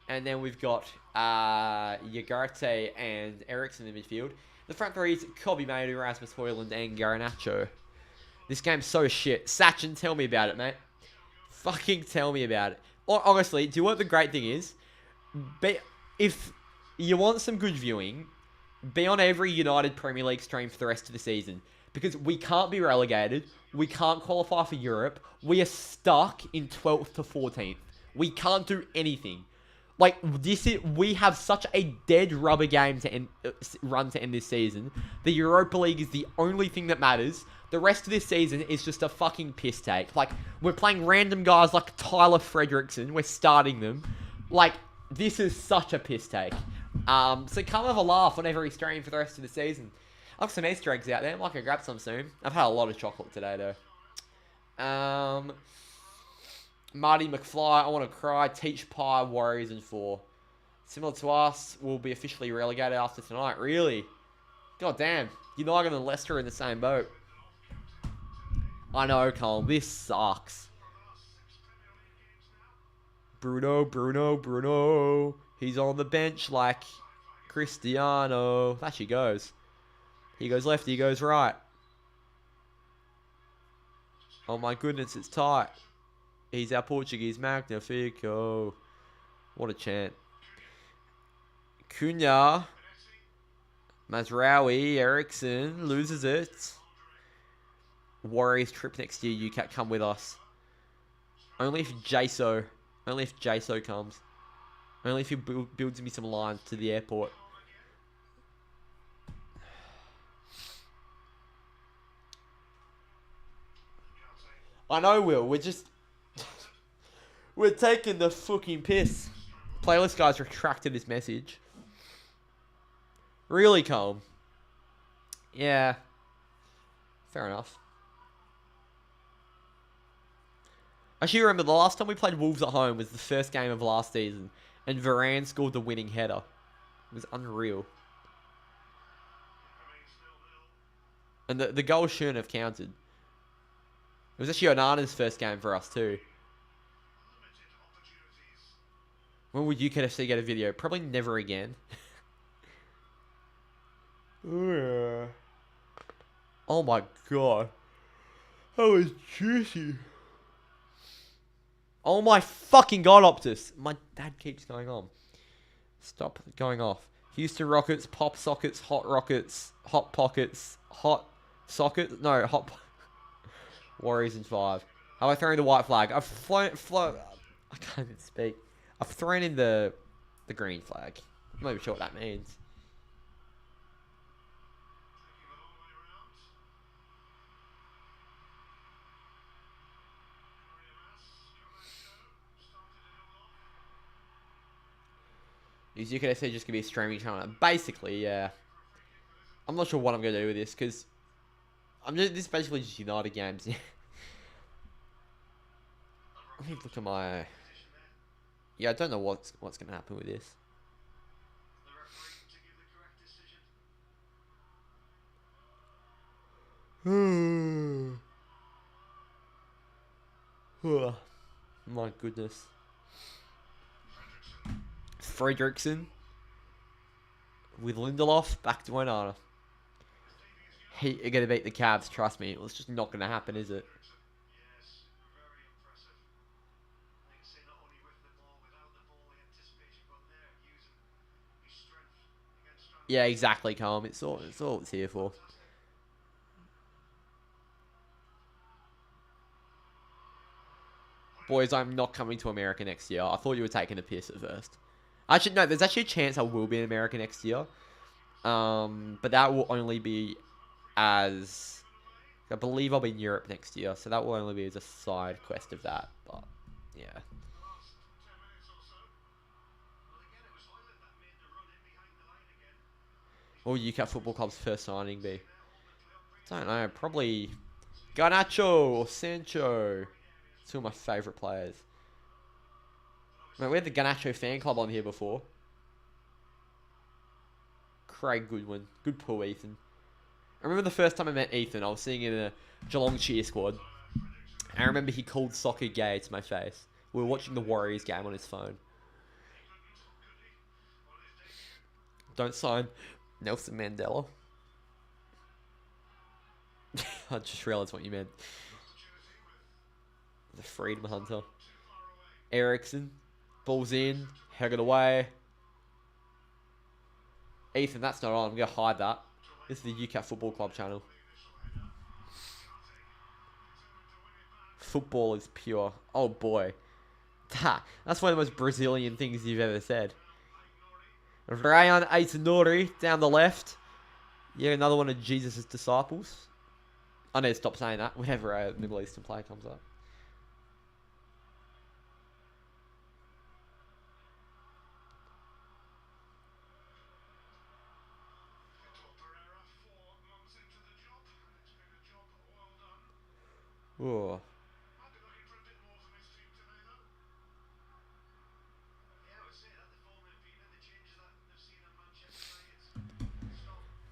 And then we've got Ugarte and Eriksson in midfield. The front three is Kobe Mainu, Rasmus Højlund, and Garnacho. This game's so shit. Sachin, tell me about it, mate. Fucking tell me about it. Or, honestly, do you know what the great thing is? If you want some good viewing, be on every United Premier League stream for the rest of the season. Because we can't be relegated. We can't qualify for Europe. We are stuck in 12th to 14th. We can't do anything. Like, we have such a dead rubber game to end this season. The Europa League is the only thing that matters. The rest of this season is just a fucking piss take. Like, we're playing random guys like Tyler Fredrickson. We're starting them. Like, this is such a piss take. So come have a laugh on every stream for the rest of the season. I've got some Easter eggs out there. I might go grab some soon. I've had a lot of chocolate today, though. Marty McFly, I want to cry. Teach Pie, Warriors in 4. Similar to us, we'll be officially relegated after tonight. Really? God damn. United and Leicester are in the same boat. I know, Colin. This sucks. Bruno. He's on the bench like Cristiano. That she goes. He goes left, he goes right. Oh my goodness, it's tight. He's our Portuguese Magnifico. What a chant. Cunha. Mazraoui. Eriksson. Loses it. Warriors trip next year. UCATT, come with us. Only if Jaso comes. Only if he builds me some lines to the airport. I know, Will. We're taking the fucking piss. Playlist guys retracted this message. Really, Colm? Yeah. Fair enough. I actually remember the last time we played Wolves at home was the first game of last season. And Varane scored the winning header. It was unreal. And the goal shouldn't have counted. It was actually Onana's first game for us too. When would UCATT FC get a video? Probably never again. Oh my god. That was juicy. Oh my fucking god, Optus. My dad keeps going on. Stop going off. Houston Rockets, Pop Sockets, Hot Rockets, Hot Pockets, Hot Sockets. No, Hot... Warriors in 5. Have I thrown the white flag? I've flown... I can't even speak. I've thrown in the green flag. I'm not even sure what that means. Is UCATT FC just going to be a streaming channel? Basically, yeah. I'm not sure what I'm going to do with this, because... this is basically just United games. Let me look at my... Yeah, I don't know what's going to happen with this. My goodness. Fredrickson with Lindelof back to Onana. Heat are going to beat the Cavs, trust me. It's just not going to happen, is it? Yeah, exactly, Calm. It's all it's here for. Boys, I'm not coming to America next year. I thought you were taking a piss at first. Actually, no, there's actually a chance I will be in America next year. But that will only be as... I believe I'll be in Europe next year, so that will only be as a side quest of that. But, yeah. What will UCATT Football Club's first signing be? Don't know, probably Garnacho or Sancho. Two of my favourite players. Man, we had the Garnacho fan club on here before. Craig Goodwin. Good pull, Ethan. I remember the first time I met Ethan, I was sitting in a Geelong cheer squad. I remember he called soccer gay to my face. We were watching the Warriors game on his phone. Don't sign Nelson Mandela. I just realised what you meant. The Freedom Hunter. Ericsson. Ball's in. Hug it away. Ethan, that's not on. I'm going to hide that. This is the UCATT Football Club channel. Football is pure. Oh boy. That's one of the most Brazilian things you've ever said. Ryan Aitanori down the left. Yeah, another one of Jesus' disciples. I need to stop saying that whenever a Middle Eastern player comes up. Ooh.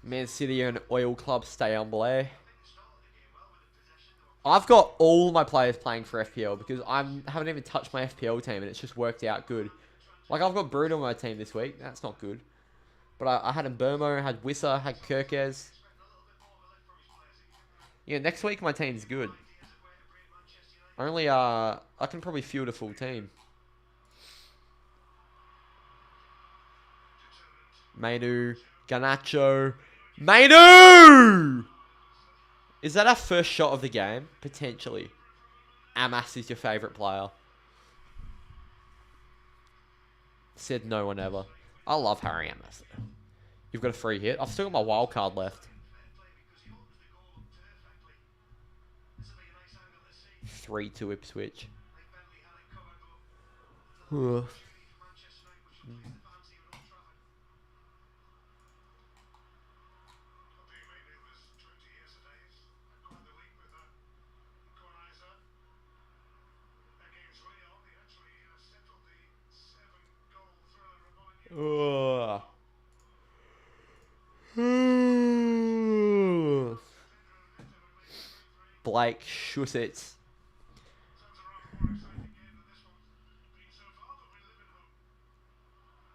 Man City are an oil club, stay humble, eh? I've got all my players playing for FPL because I haven't even touched my FPL team and it's just worked out good. Like, I've got Bruno on my team this week. That's not good. But I had Mbermo, I had Wissa, I had Kirkes. Yeah, next week my team's good. Only, I can probably field a full team. Mainu, Garnacho. Mainu! Is that our first shot of the game? Potentially. Amas is your favourite player. Said no one ever. I love Harry Amas. You've got a free hit. I've still got my wild card left. 3-2 Ipswich. Blake Schussitz.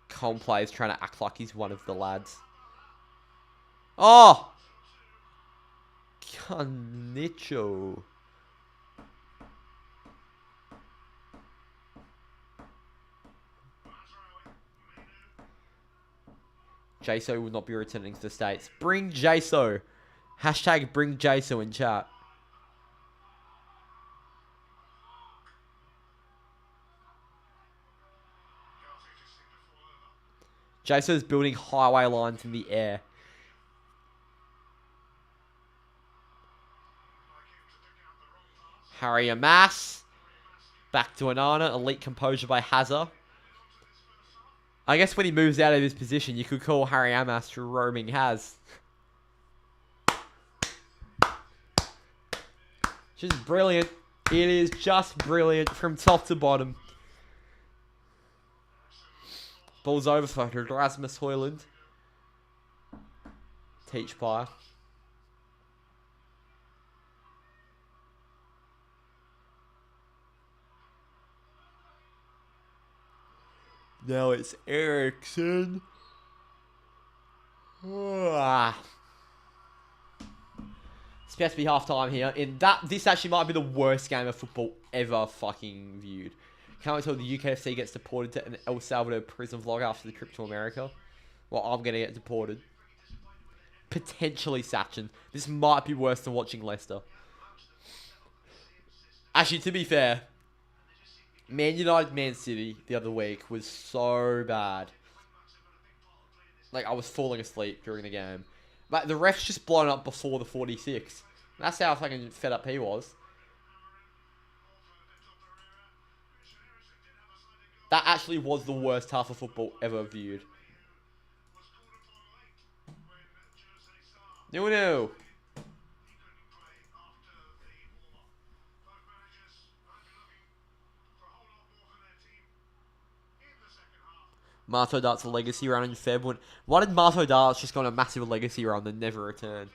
Coldplay is trying to act like he's one of the lads. Oh! Kanicho. Jaso will not be returning to the States. Bring Jaso. Hashtag bring Jaso in chat. Jaso's building highway lines in the air. Harry Amas. Back to Anana. Elite composure by Hazard. I guess when he moves out of his position, you could call Harry Amas roaming Haz. Just brilliant. It is just brilliant from top to bottom. Ball's over for Rasmus Højlund. Teach Pie. Now it's Ericsson. It's about to be half time here. This actually might be the worst game of football ever fucking viewed. Can't wait till the UCATT FC gets deported to an El Salvador prison vlog after the trip to America. Well, I'm gonna get deported. Potentially Sachin. This might be worse than watching Leicester. Actually, to be fair, Man United Man City the other week was so bad. Like, I was falling asleep during the game. Like, the ref's just blown up before the 46. That's how fucking fed up he was. That actually was the worst half of football ever viewed. 0-0. Marto Dart's a legacy run in Feb. Why did Marto Darts just go on a massive legacy run and never return?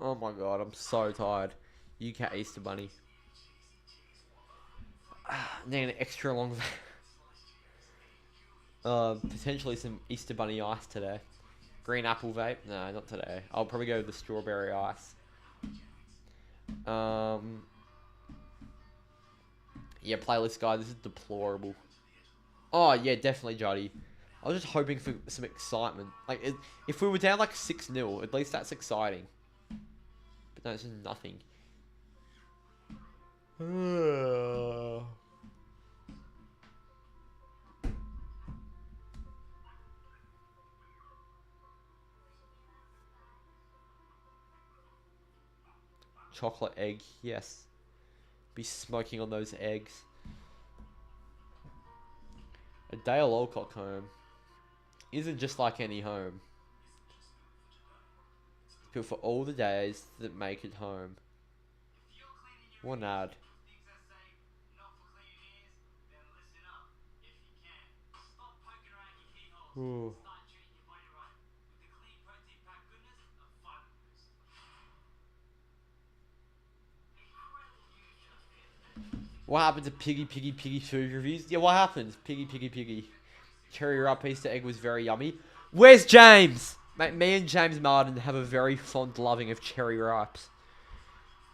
Oh my god, I'm so tired. UCATT Easter Bunny. Need an extra long... potentially some Easter Bunny ice today. Green apple vape? No, not today. I'll probably go with the strawberry ice. Yeah, playlist guy, this is deplorable. Oh, yeah, definitely, Juddy. I was just hoping for some excitement. Like, if we were down like 6-0, at least that's exciting. But no, it's just nothing. Chocolate egg, yes. Be smoking on those eggs. A Dale Alcock home isn't just like any home. It's built for all the days that make it home. What an ad. Ooh. What happened to Piggy food reviews? Yeah, what happened? Piggy. Cherry ripe Easter egg was very yummy. Where's James? Mate, me and James Martin have a very fond loving of cherry ripes.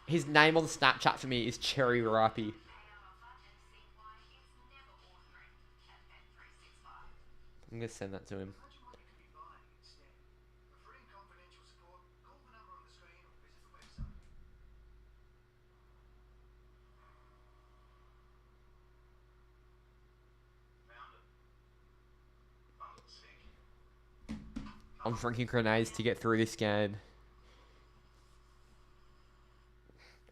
His name on Snapchat for me is Cherry Ripey. I'm gonna send that to him. I'm drinking grenades to get through this game.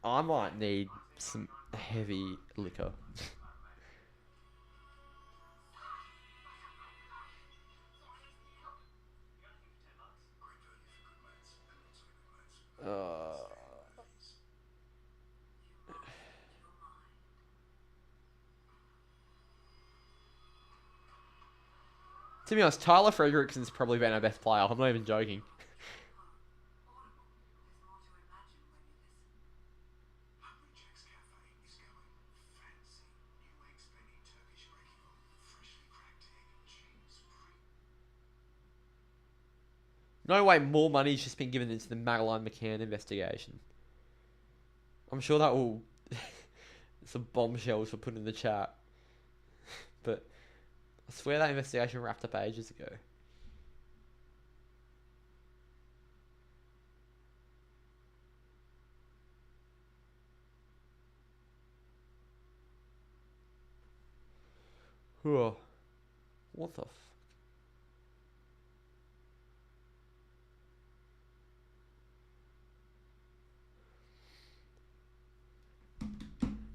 I might need some heavy liquor. To be honest, Tyler Frederickson's probably been our best player. I'm not even joking. No way more money's just been given into the Madeline McCann investigation. I'm sure that will... some bombshells for putting in the chat. But I swear that investigation wrapped up ages ago. What the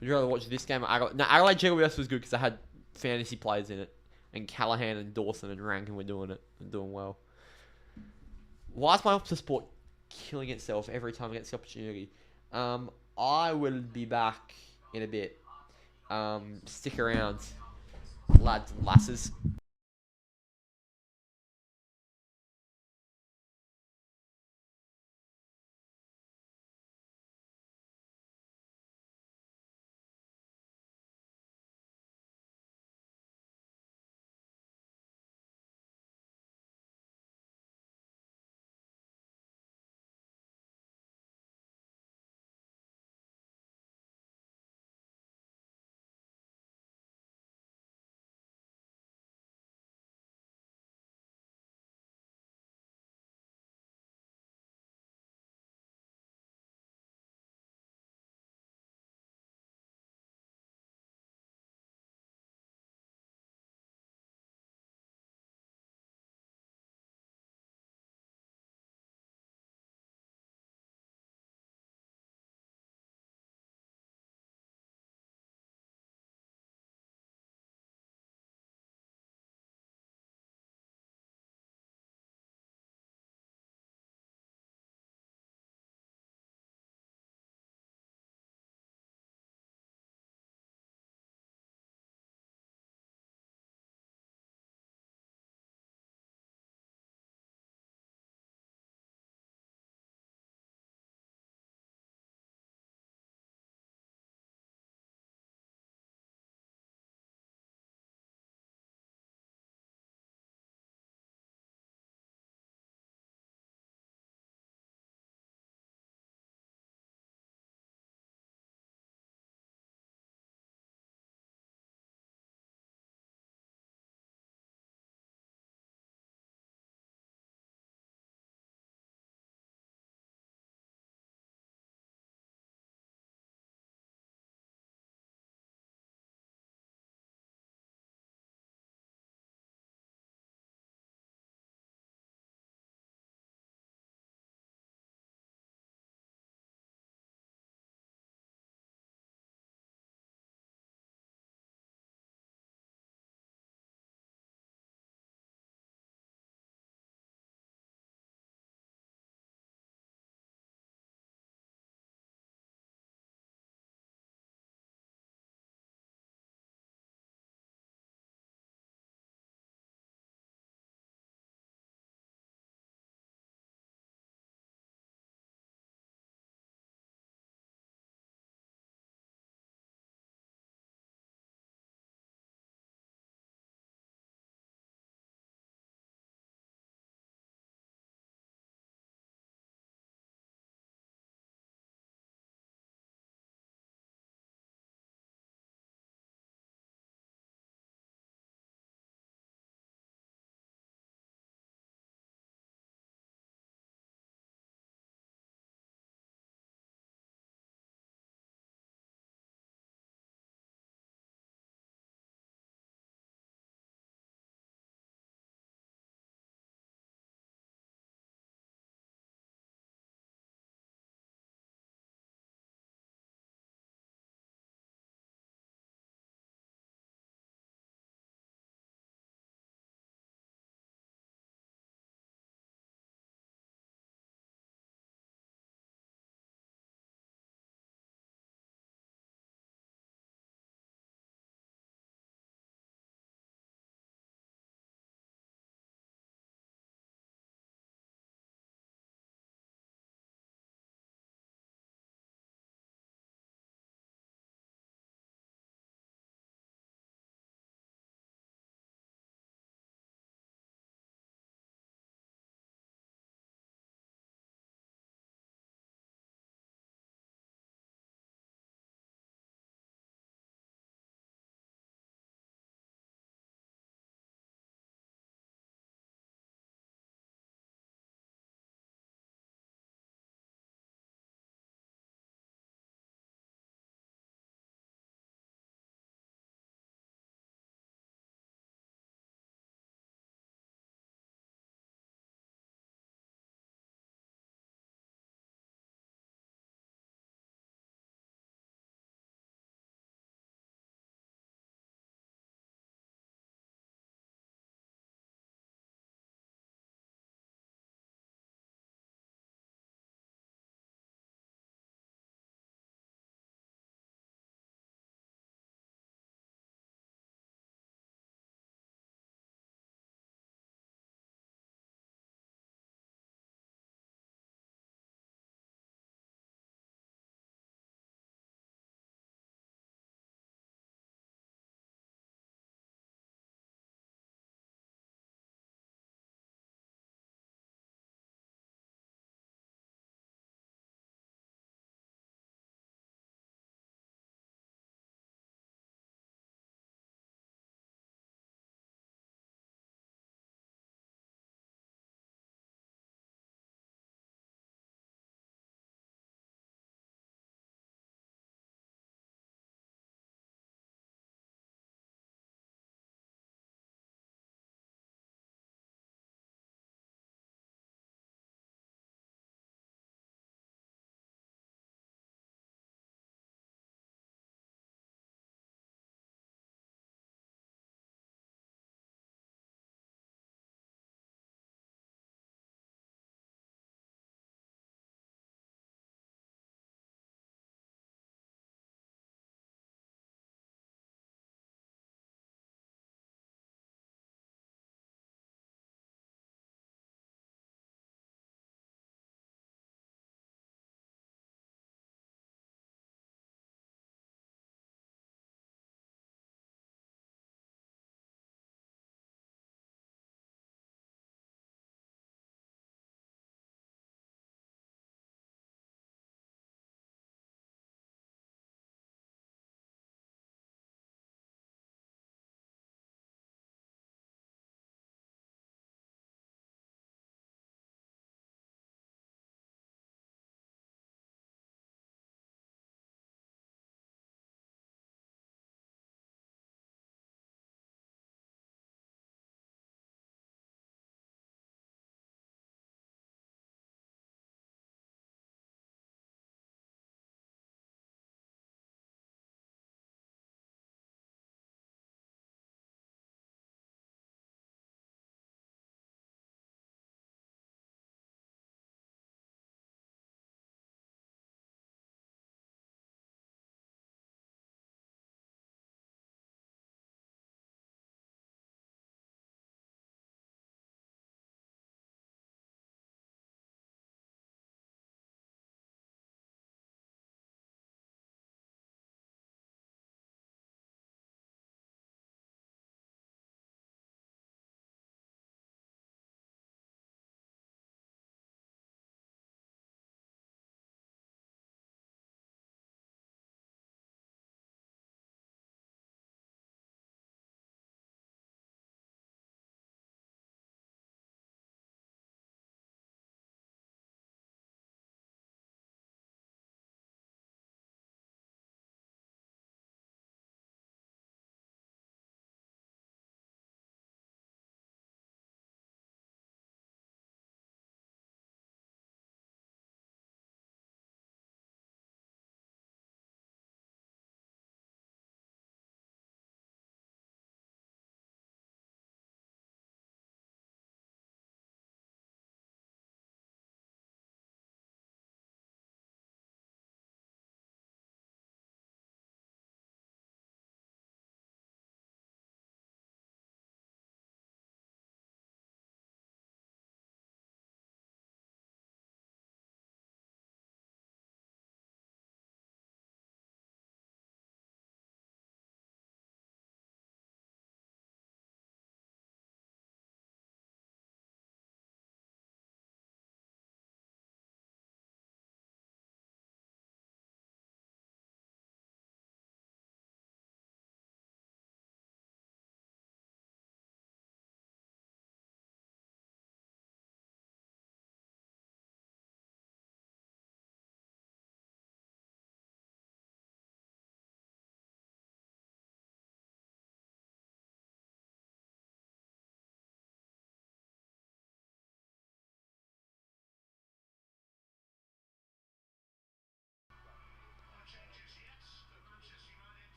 Would you rather watch this game or Adelaide? No, Adelaide GWS was good because I had fantasy players in it. and Callahan and Dawson and Rankin were doing it and doing well. Why is my Optus Sport killing itself every time it gets the opportunity? I will be back in a bit. Stick around, lads and lasses.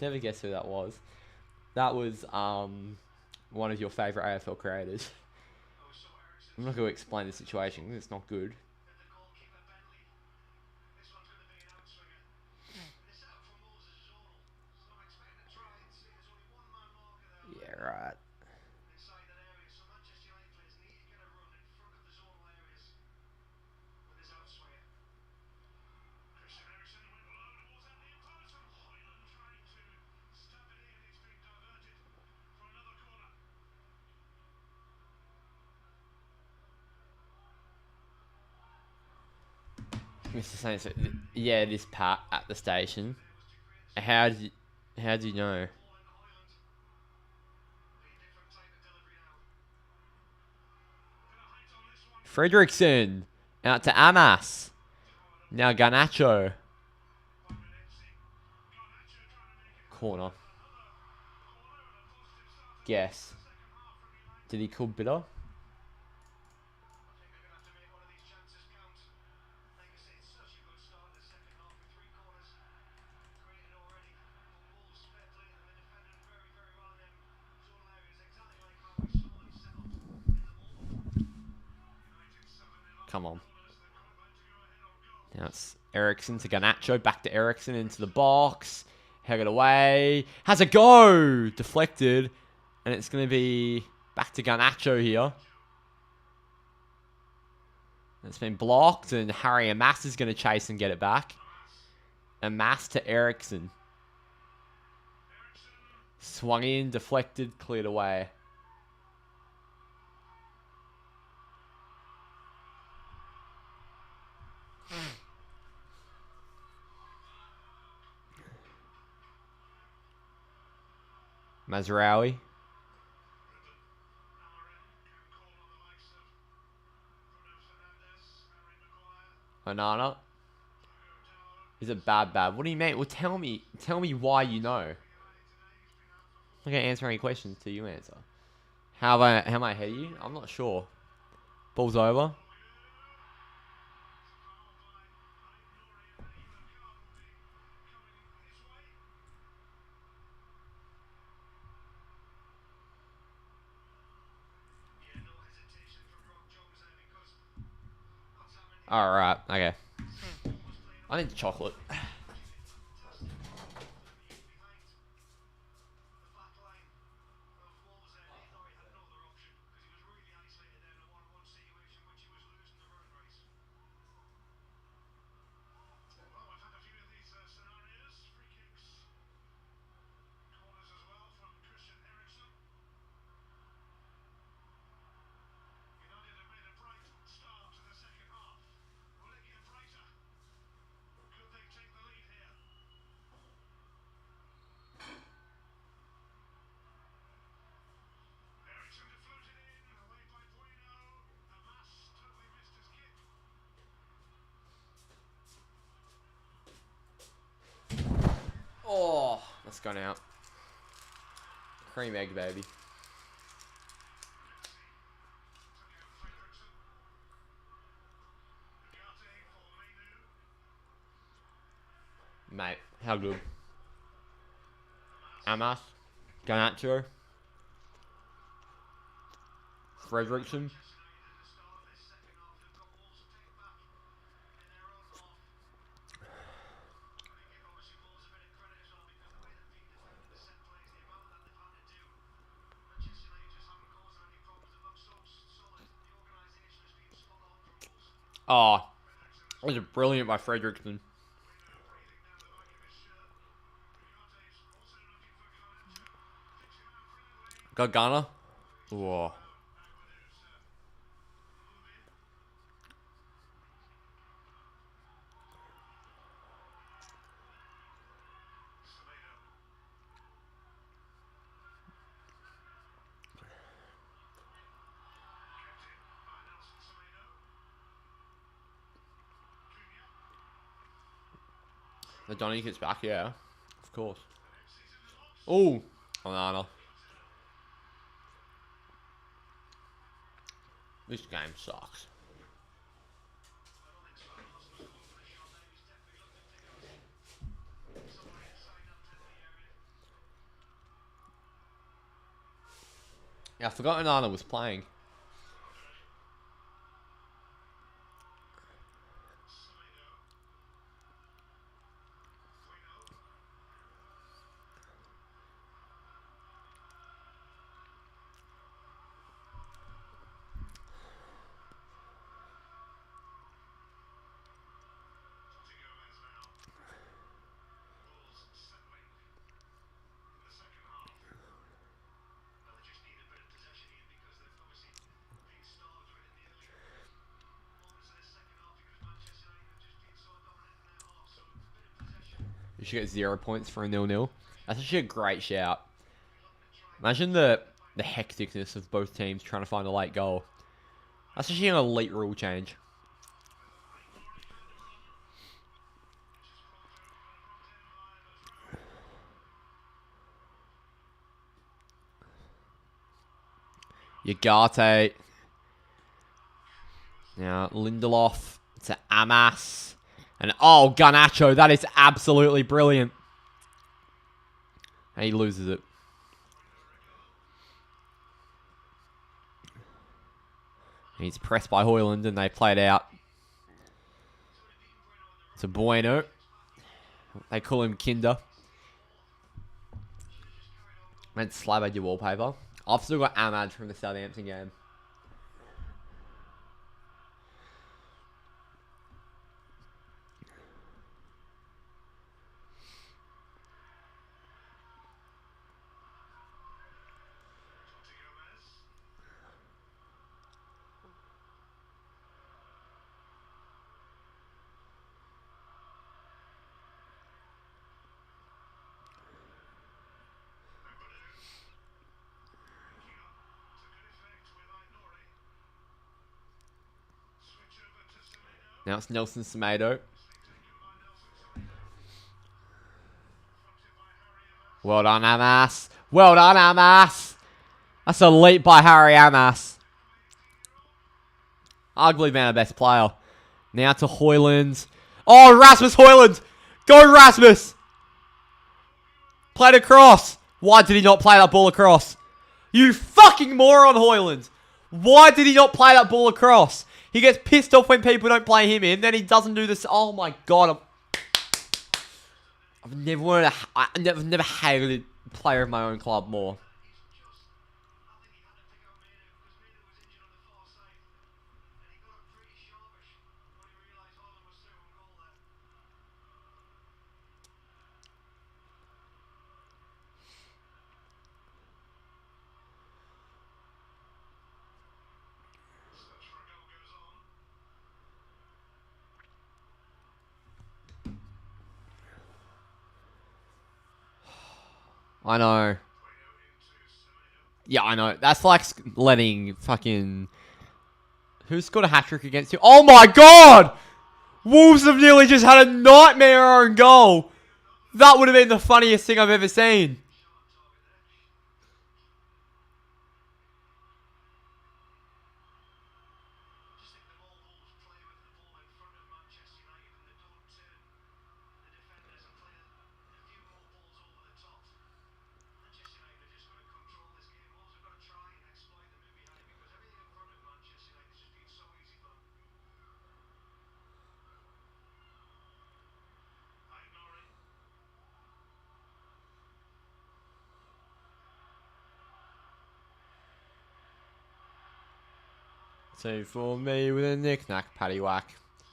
Never guess who that was. That was one of your favourite AFL creators. I'm not going to explain the situation. It's not good. Yeah, right. Mr. Saints, yeah, this Pat at the station. How do you know? Fredrickson out to Amas. Now Garnacho. Corner. Guess. Did he call bitter? Come on. Now it's Ericsson to Garnacho. Back to Ericsson into the box. Hug it away. Has a go! Deflected. And it's going to be back to Garnacho here. It's been blocked. And Harry Amas is going to chase and get it back. Amas to Ericsson. Swung in, deflected, cleared away. Mazraoui. Onana. Is it bad? What do you mean? Well, tell me why you know. I'm not going to answer any questions till you answer. How am I ahead of you? I'm not sure. Ball's over. Alright, okay. I need chocolate. Oh, that's gone out. Cream egg, baby. Mate, how good? Amas, Garnacho, Fredrickson. Oh, that was brilliant by Fredrickson. Got Ghana. Whoa. The Donny gets back, yeah. Of course. Oh, Onana. This game sucks. Yeah, I forgot Onana was playing. You should get 0 points for a 0-0. That's actually a great shout. Imagine the hecticness of both teams trying to find a late goal. That's actually an elite rule change. UCATT. Now, Lindelof to Amas. And oh, Garnacho. That is absolutely brilliant. And he loses it. He's pressed by Højlund and they play it out to Bueno. They call him Kinder. And slab at your wallpaper. I've still got Ahmad from the Southampton game. Now it's Nelson Semedo. Well done, Amas. Well done, Amas. That's a leap by Harry Amas. Arguably been our best player. Now to Højlund. Oh, Rasmus Højlund. Go, Rasmus. Played across. Why did he not play that ball across? You fucking moron, Højlund. Why did he not play that ball across? He gets pissed off when people don't play him in. Then he doesn't do this. Oh my god. I've never hated a player of my own club more. I know. Yeah, I know. That's like letting fucking... Who scored a hat-trick against you? Oh my god! Wolves have nearly just had a nightmare own goal. That would have been the funniest thing I've ever seen. Two for me with a knick-knack paddywhack.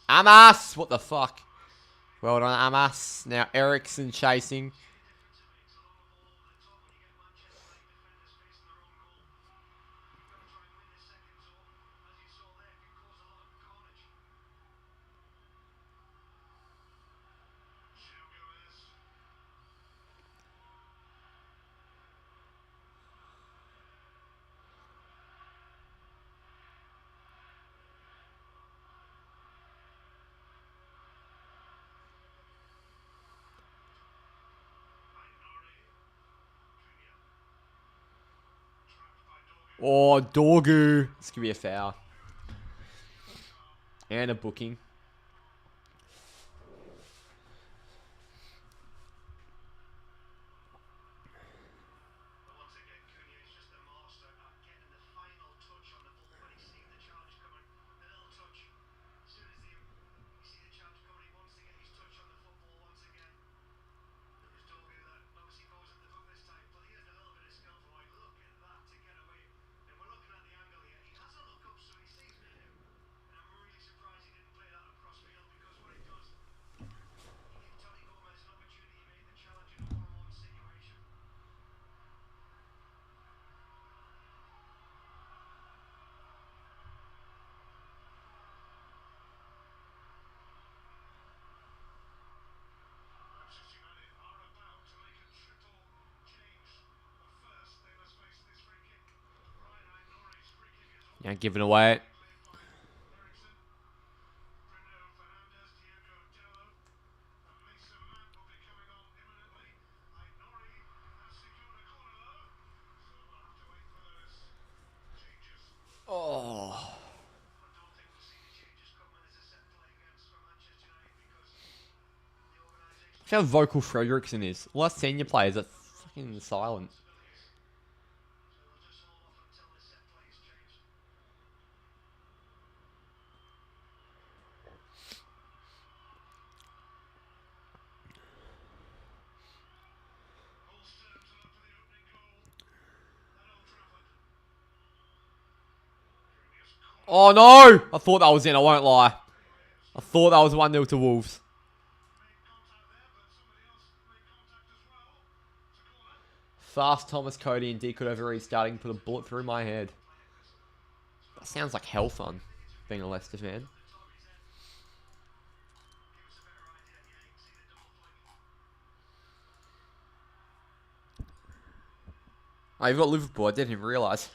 Amas! What the fuck? Well done, Amas. Now Ericsson chasing. Oh, Dorgu. This could be a foul. And a booking. Yeah, giving away. Oh. How vocal Fredrickson is. A lot of senior players are fucking silent. Oh no! I thought that was in, I won't lie. I thought that was 1-0 to Wolves. Fast Thomas, Cody, and D could over restarting put a bullet through my head. That sounds like hell fun, being a Leicester fan. Oh, you've got Liverpool. I didn't even realise.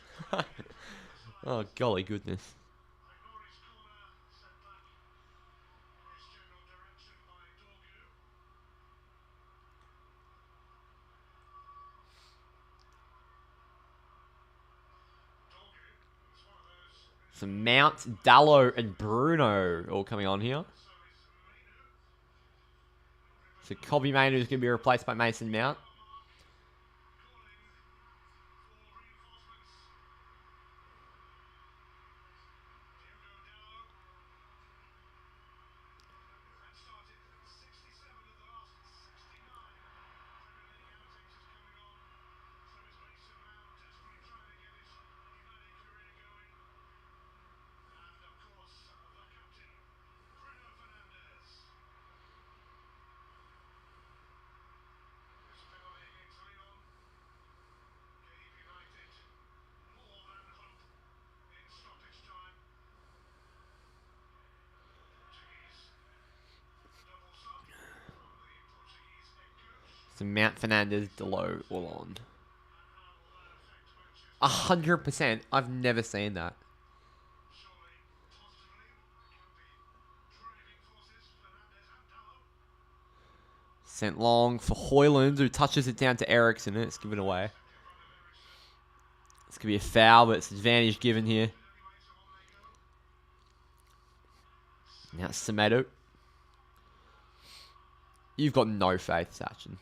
Oh, golly goodness. So Mount, Dallo, and Bruno all coming on here. So Kobe Mainu is going to be replaced by Mason Mount. So Mount, Fernandez, Dalot, all on. 100%. I've never seen that. Sent long for Hoyland, who touches it down to Ericsson, and it's given away. It's going to be a foul, but it's advantage given here. Now it's Semedo. You've got no faith, Sachin.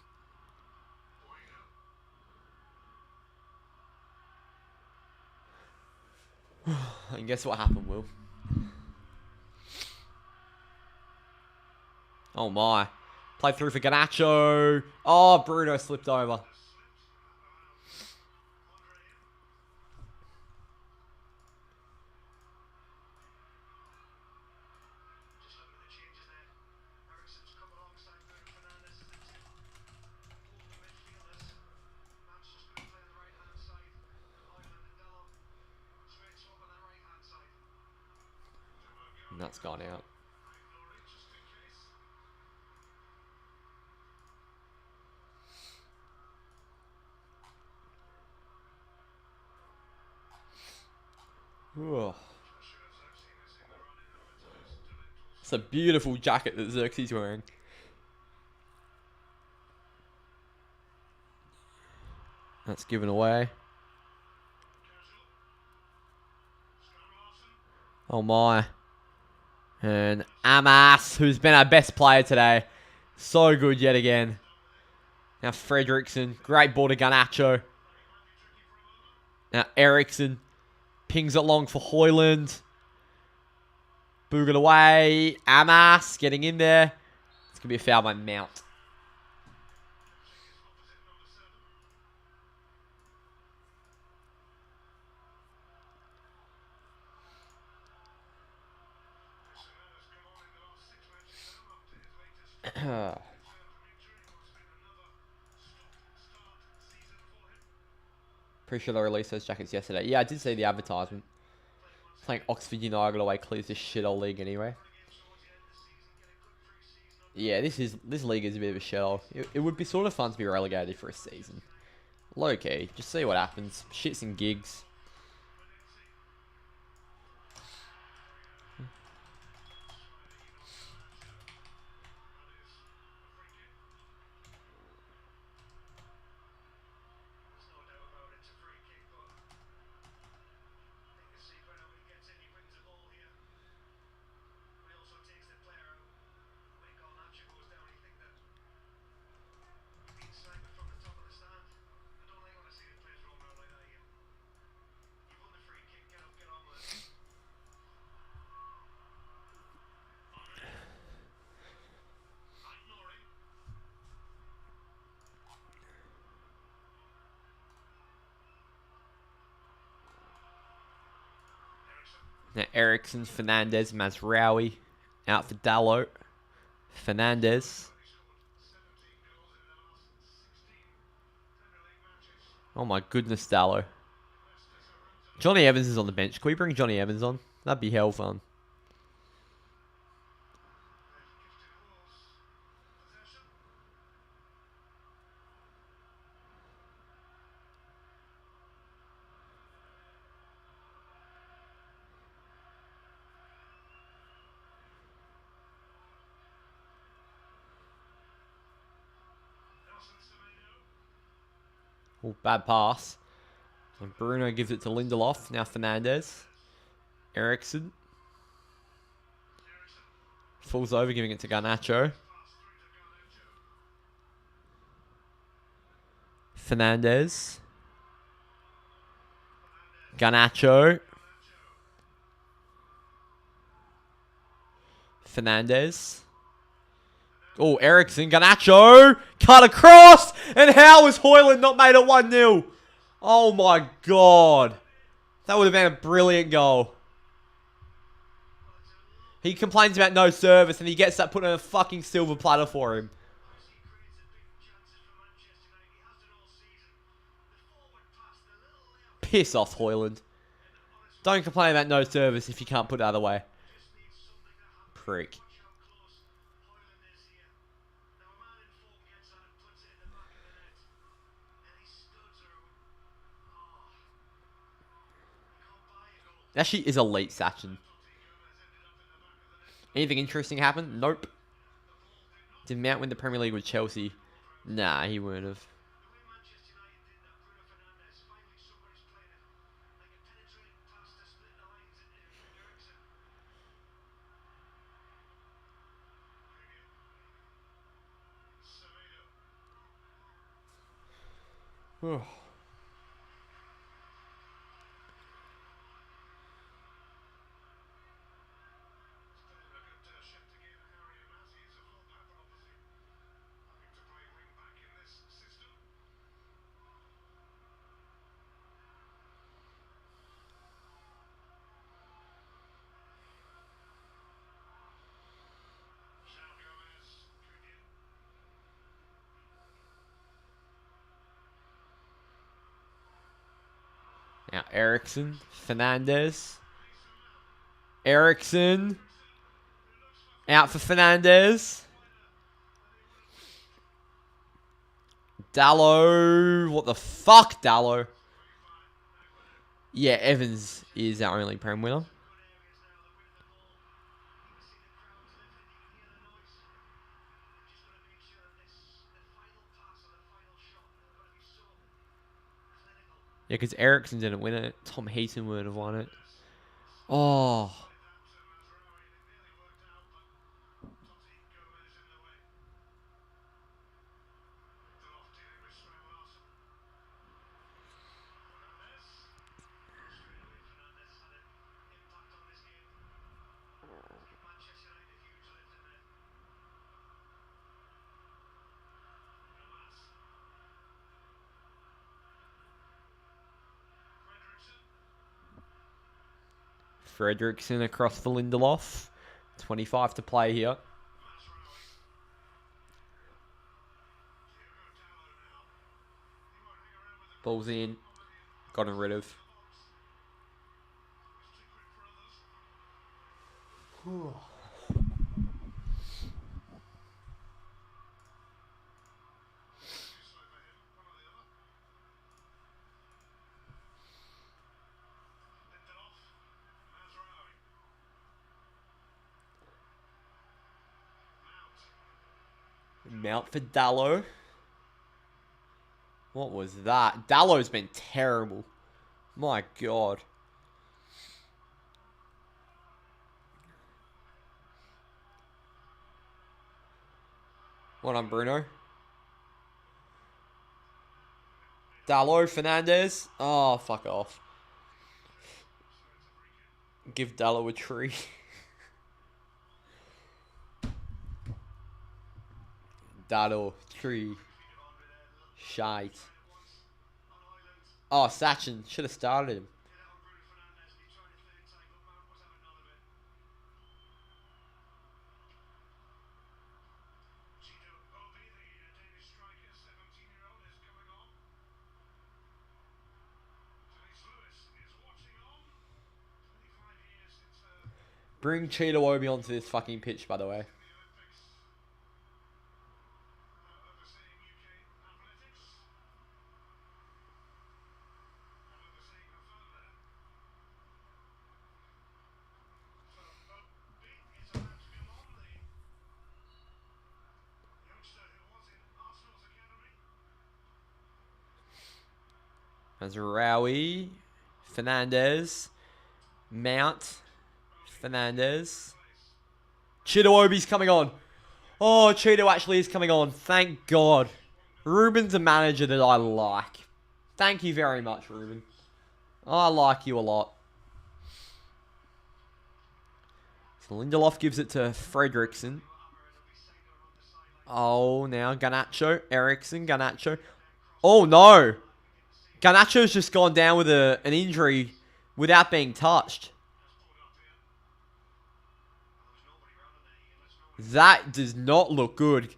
And guess what happened, Will? Oh my. Play through for Garnacho. Oh, Bruno slipped over. And that's gone out. Ooh. It's a beautiful jacket that Xerxes wearing. That's given away. Oh my. And Amas, who's been our best player today. So good yet again. Now Fredrickson. Great ball to Garnacho. Now Ericsson. Pings it long for Hoyland. Boogered away. Amas getting in there. It's going to be a foul by Mount. Pretty sure they released those jackets yesterday. Yeah, I did see the advertisement. Playing Oxford United away clears this shithole league anyway. Yeah, this league is a bit of a shithole. It would be sort of fun to be relegated for a season. Low key, just see what happens. Shits and gigs. Now Ericsson, Fernandez, Mazraoui. Out for Dalot. Fernandez. Oh my goodness, Dalot. Johnny Evans is on the bench. Can we bring Johnny Evans on? That'd be hell fun. Oh, bad pass. And Bruno gives it to Lindelof. Now Fernandez. Ericsson. Falls over, giving it to Garnacho. Fernandez. Garnacho. Fernandez. Oh, Ericsson. Garnacho. Cut across. And how has Højlund not made it 1-0? Oh my god. That would have been a brilliant goal. He complains about no service and he gets that put on a fucking silver platter for him. Piss off, Højlund. Don't complain about no service if you can't put it the other way. Prick. Actually is elite Sachin. Anything interesting happen? Nope. Did Mount win the Premier League with Chelsea? Nah, he wouldn't have. Now Ericsson, Fernandez. Ericsson. Out for Fernandez. Dalot. What the fuck, Dalot? Yeah, Evans is our only Prem winner. Yeah, because Ericsson didn't win it. Tom Heaton would have won it. Oh. Fredrickson across for Lindelof. 25 to play here. Ball's in. Gotten rid of. Mount for Dalot. What was that? Dallot's been terrible. My god. What on Bruno? Dalot, Fernandez. Oh, fuck off. Give Dalot a tree. Dalot, tree. Shite. Oh, Sachin. Should have started him. Bring Cheetah Obi onto this fucking pitch, by the way. Mazraoui, Fernandez, Mount, Fernandez. Cheetah Obi's coming on. Oh, Cheetah actually is coming on. Thank God. Ruben's a manager that I like. Thank you very much, Ruben. I like you a lot. So Lindelof gives it to Fredrickson. Oh, now Garnacho, Eriksson, Garnacho. Oh, no. Garnacho's just gone down with an injury without being touched. That does not look good.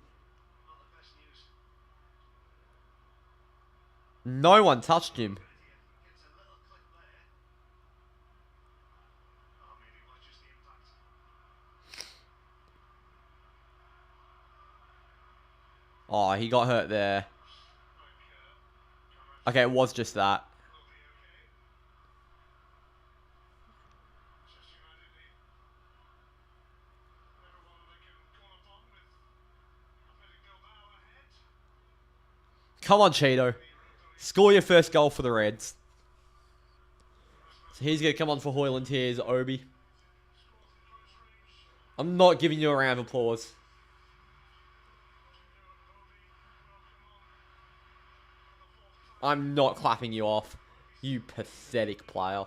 No one touched him. Oh, he got hurt there. Okay, it was just that. Come on, Cheeto. Score your first goal for the Reds. So he's going to come on for Hoyland. Here's Obi. I'm not giving you a round of applause. I'm not clapping you off. You pathetic player.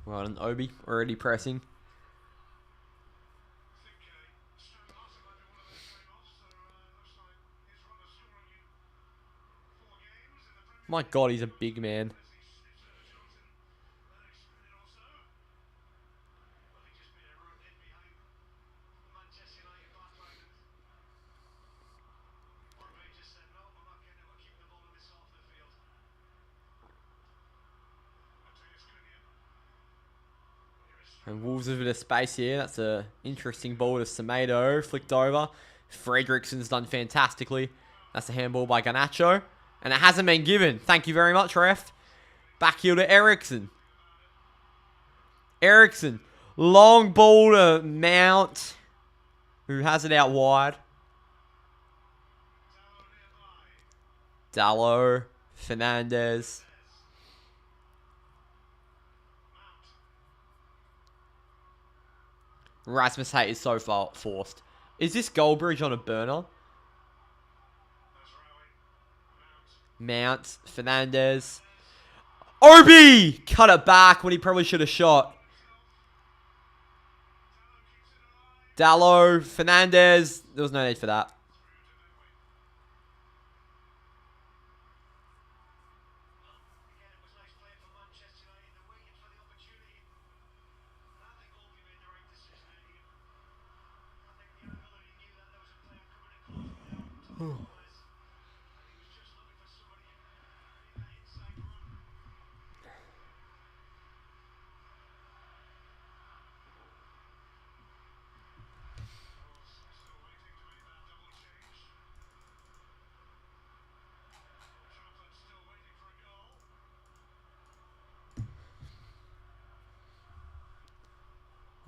Well done, Obi. Already pressing. My God, he's a big man. And Wolves have a bit of space here. That's an interesting ball to Semedo. Flicked over. Fredrickson's done fantastically. That's a handball by Garnacho. And it hasn't been given. Thank you very much, ref. Back heel to Eriksson. Eriksson. Long ball to Mount, who has it out wide. Dallo. Fernandez. Rasmus Haight is so far forced. Is this Goldbridge on a burner? Mount. Fernandez. Obi! Cut it back when he probably should have shot. Dallo. Fernandez. There was no need for that.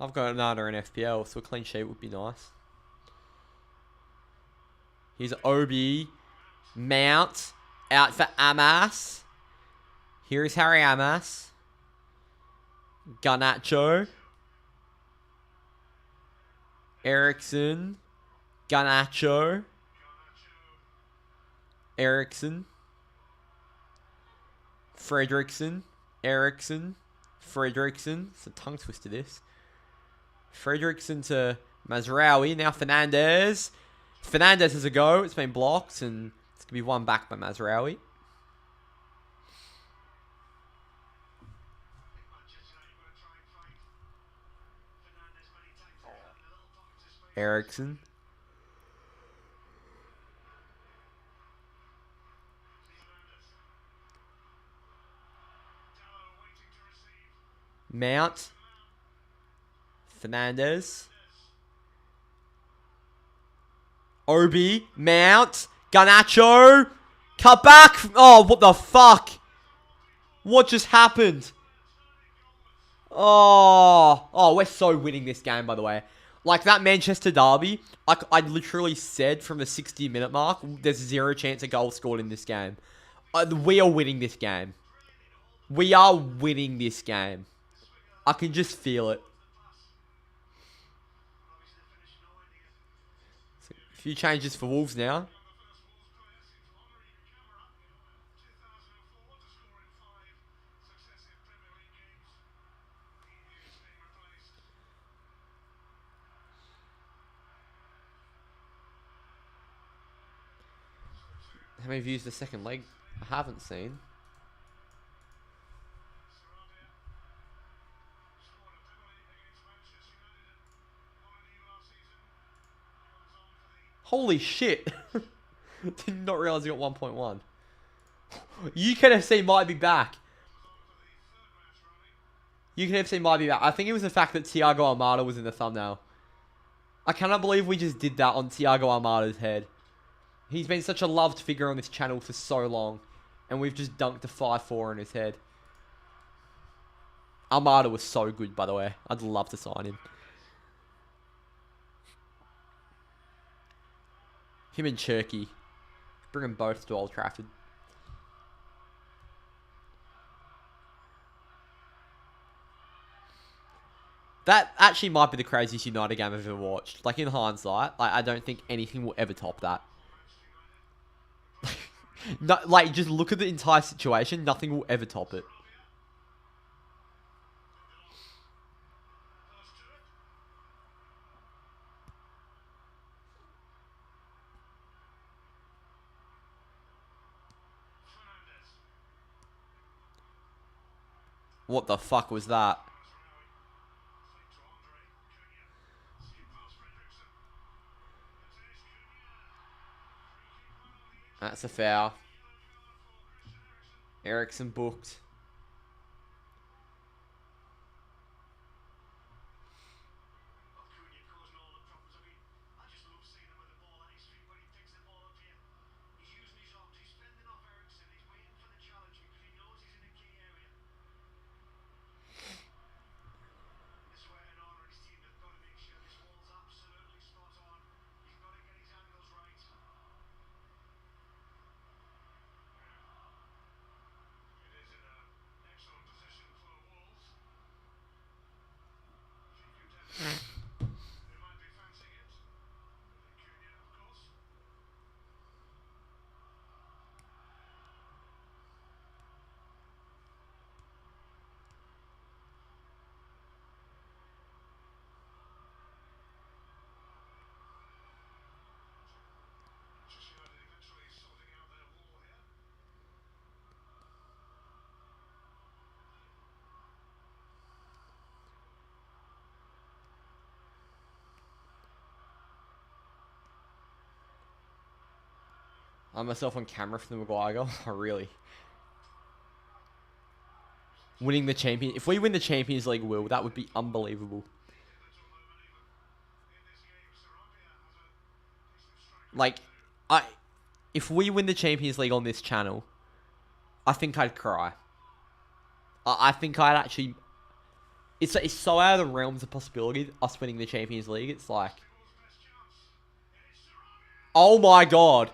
I've got another in FPL, so a clean sheet would be nice. Here's Obi. Mount. Out for Amas. Here is Harry Amas. Garnacho. Eriksson. Garnacho. Eriksson. Fredrickson. Eriksson. Fredrickson. It's a tongue twister, this. Fredrickson to Mazraoui. Now Fernandez. Fernandez has a go. It's been blocked, and it's going to be won back by Mazraoui. Eriksson. Mount. Fernandez. Obi. Mount. Garnacho. Cut back. Oh, what the fuck? What just happened? Oh, we're so winning this game, by the way. Like that Manchester derby, I literally said from the 60-minute mark, there's 0 chance a goal scored in this game. We are winning this game. We are winning this game. I can just feel it. A few changes for Wolves now. How many views the second leg? I haven't seen. Holy shit. Did not realize he got 1.1. UCATT FC might be back. UCATT FC might be back. I think it was the fact that Thiago Almada was in the thumbnail. I cannot believe we just did that on Thiago Almada's head. He's been such a loved figure on this channel for so long. And we've just dunked a 5-4 on his head. Almada was so good, by the way. I'd love to sign him. Him and Cherky. Bring them both to Old Trafford. That actually might be the craziest United game I've ever watched. Like, in hindsight, I don't think anything will ever top that. No, like, just look at the entire situation. Nothing will ever top it. What the fuck was that? That's a foul. Eriksson booked. I'm myself on camera for the Maguire goal. Oh, really? Winning the champion. If we win the Champions League, Will, that would be unbelievable. Like, if we win the Champions League on this channel, I think I'd cry. I think I'd actually... It's so out of the realms of possibility, us winning the Champions League. It's like... Oh my god.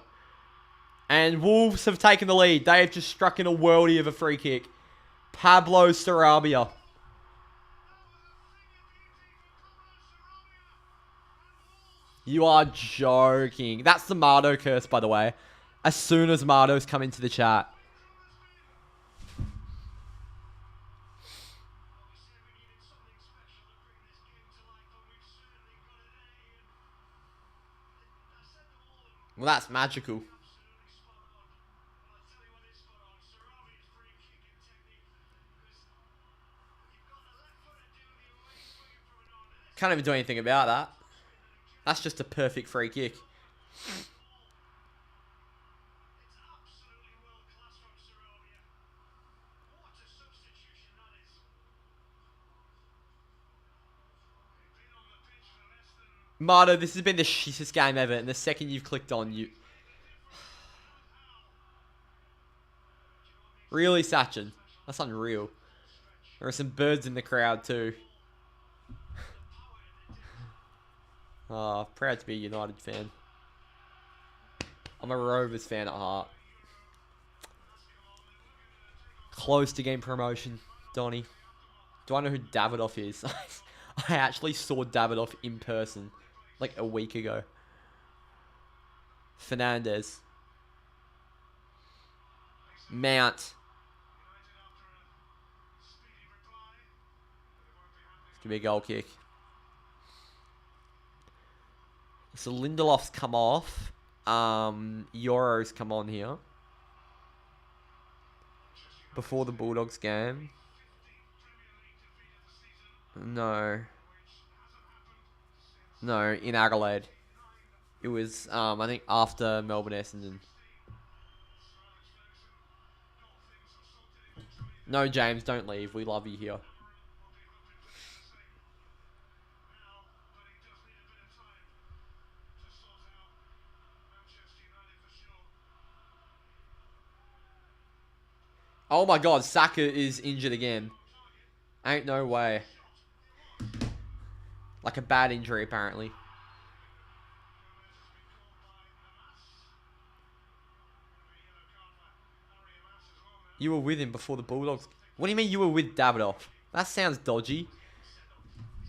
And Wolves have taken the lead. They have just struck in a worldie of a free kick. Pablo Sarabia. You are joking. That's the Mardo curse, by the way. As soon as Mardo's come into the chat. Well, that's magical. Can't even do anything about that. That's just a perfect free kick. Marto, this has been the shittest game ever, and the second you've clicked on, you... Really, Sachin? That's unreal. There are some birds in the crowd, too. Oh, proud to be a United fan. I'm a Rovers fan at heart. Close to game promotion, Donny. Do I know who Davidoff is? I actually saw Davidoff in person, like a week ago. Fernandez. Mount. It's gonna be a goal kick. So Lindelof's come off. Yoro's come on here. Before the Bulldogs game. No. No, in Adelaide. It was, I think, after Melbourne Essendon. No, James, don't leave. We love you here. Oh my god, Saka is injured again. Ain't no way. Like a bad injury, apparently. You were with him before the Bulldogs. What do you mean you were with Davidoff? That sounds dodgy.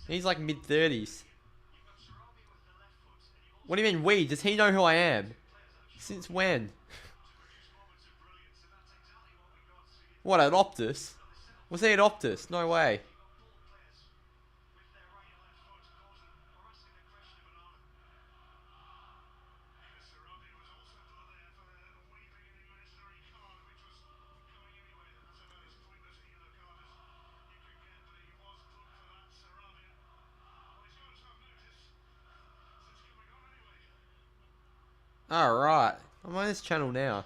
He's like mid-30s. What do you mean we? Does he know who I am? Since when? What, at Optus? Was he at Optus? No way. Alright. I'm on this channel now.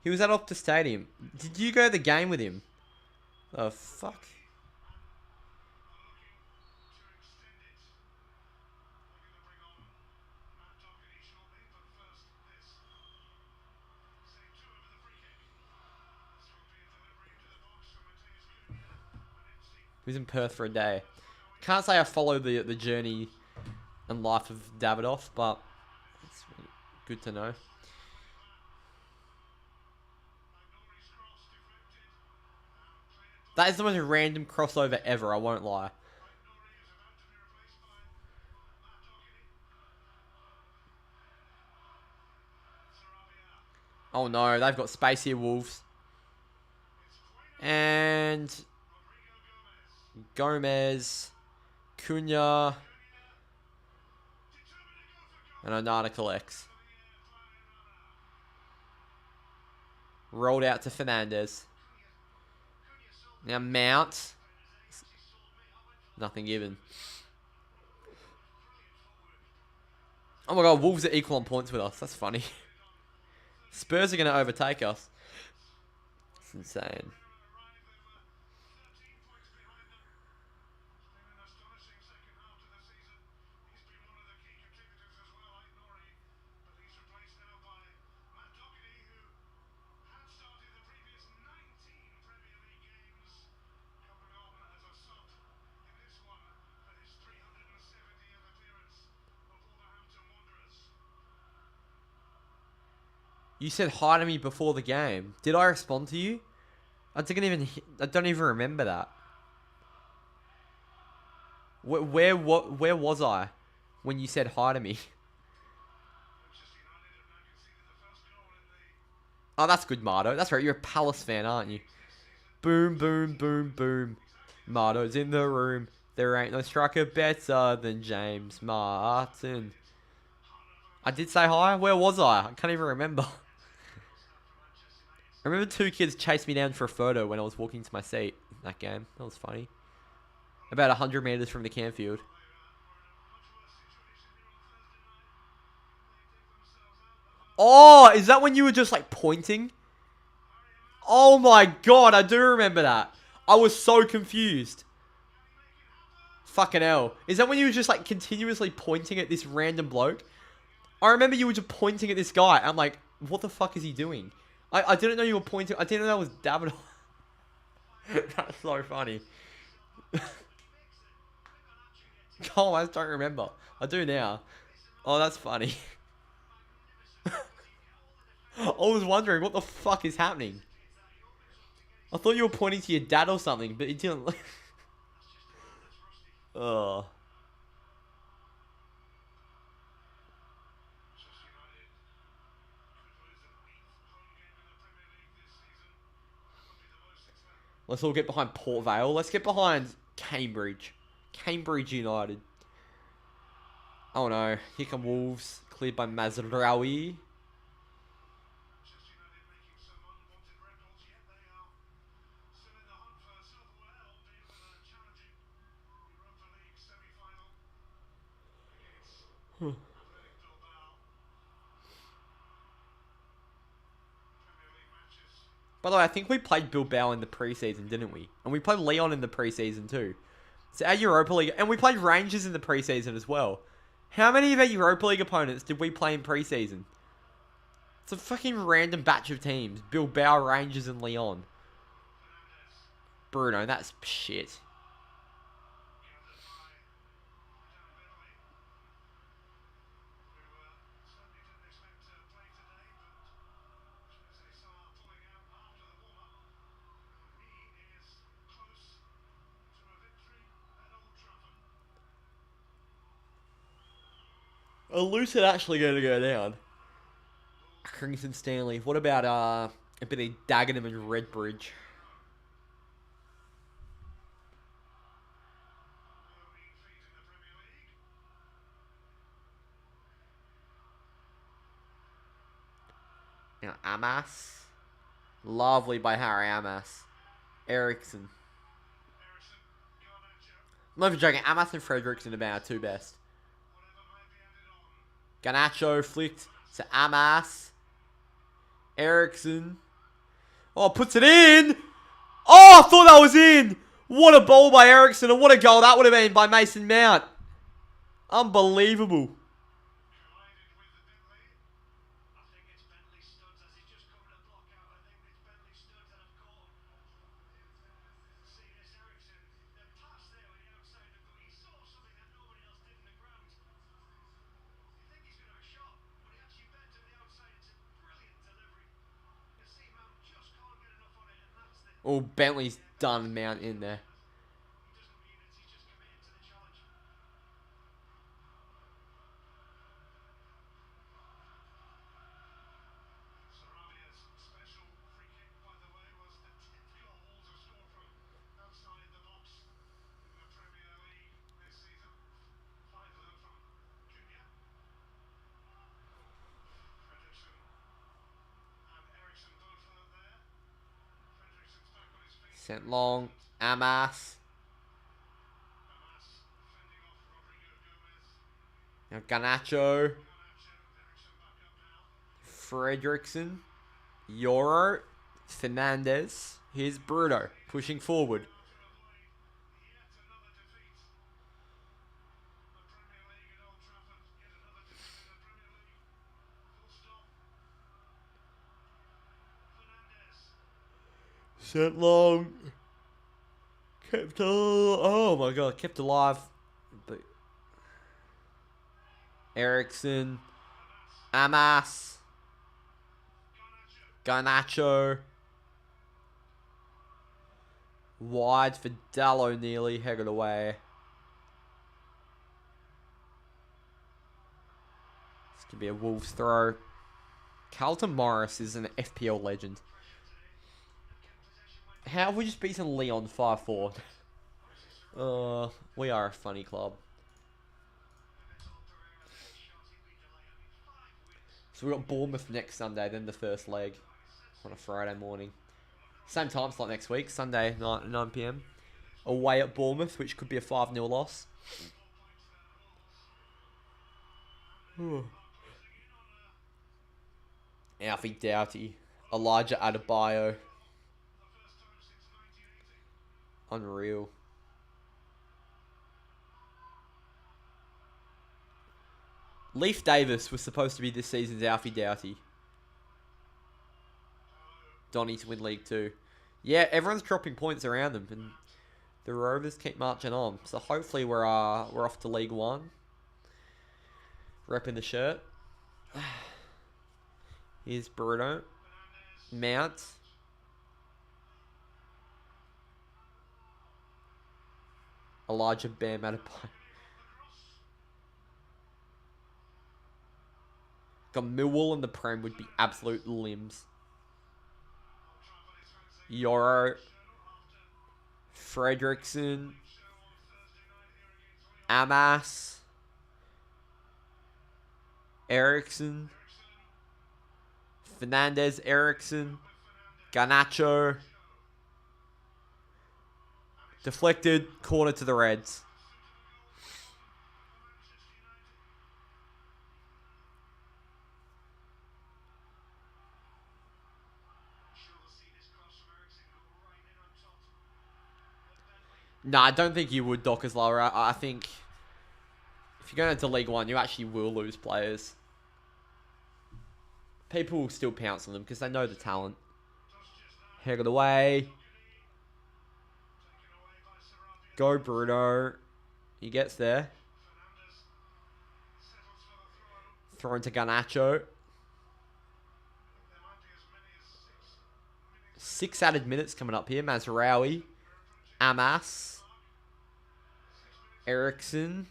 He was at Optus Stadium. Did you go to the game with him? Oh, fuck. He was in Perth for a day. Can't say I follow the journey and life of Davidoff, but it's good to know. That is the most random crossover ever, I won't lie. Oh no, they've got space here, Wolves. And Gomez, Cunha, and Onana collects. Rolled out to Fernandez. Now Mount. Nothing given. Oh my god, Wolves are equal on points with us. That's funny. Spurs are going to overtake us. It's insane. You said hi to me before the game. Did I respond to you? I don't even remember that. Where was I when you said hi to me? Oh, that's good, Marto. That's right. You're a Palace fan, aren't you? Boom, boom, boom, boom. Marto's in the room. There ain't no striker better than James Martin. I did say hi. Where was I? I can't even remember. I remember 2 kids chased me down for a photo when I was walking to my seat in that game. That was funny. About 100 meters from the camp field. Oh, is that when you were just like pointing? Oh my god, I do remember that. I was so confused. Fucking hell. Is that when you were just like continuously pointing at this random bloke? I remember you were just pointing at this guy. I'm like, what the fuck is he doing? I didn't know you were pointing. I didn't know that was David. That's so funny. Oh, I just don't remember. I do now. Oh, that's funny. I was wondering what the fuck is happening. I thought you were pointing to your dad or something, but it didn't. Oh. Let's all get behind Port Vale. Let's get behind Cambridge. Cambridge United. Oh no. Here come Wolves. Cleared by Mazraoui. By the way, I think we played Bilbao in the preseason, didn't we? And we played Leon in the preseason too. So our Europa League... And we played Rangers in the preseason as well. How many of our Europa League opponents did we play in preseason? It's a fucking random batch of teams. Bilbao, Rangers, and Leon. Bruno, that's shit. A Lucid actually going to go down. Accrington Stanley. What about a bit of Dagenham and Redbridge? Now, Amas. Lovely by Harry Amas. Ericsson. I'm not even joking. Amas and Fredrickson are our 2 best. Garnacho flicked to Amas. Ericsson. Oh, puts it in. Oh, I thought that was in. What a ball by Ericsson, and what a goal that would have been by Mason Mount. Unbelievable. Oh, Bentley's done Mount in there. Sent long. Amas. Now Garnacho. Fredrickson. Euro. Fernandez. Here's Bruno. Pushing forward. Sent long. Kept oh my god, kept alive. But Ericsson. Amas. Garnacho. Wide for Dallo nearly. Headed away. This could be a Wolves throw. Carlton Morris is an FPL legend. How have we just beaten Leon 5-4? We are a funny club. So we've got Bournemouth next Sunday, then the first leg on a Friday morning. Same time slot next week, Sunday night at 9 p.m. Away at Bournemouth, which could be a 5-0 loss. Alfie Doughty. Elijah Adebayo. Unreal. Leif Davis was supposed to be this season's Alfie Doughty. Donny to win League 2. Yeah, everyone's dropping points around them, and the Rovers keep marching on. So hopefully we're off to League 1. Repping the shirt. Here's Bruno. Mount. Elijah Bam Adebayo. Got Millwall and the Prem would be absolute limbs. Yoro. Fredrickson. Amas. Ericsson. Fernandez, Ericsson. Garnacho. Deflected. Corner to the Reds. No, I don't think you would, Dockers Lower. I think if you're going into League 1, you actually will lose players. People will still pounce on them because they know the talent. Headed away. Go Bruno. He gets there. Thrown to Garnacho. 6 added minutes coming up here. Mazraoui. Amas. Ericsson.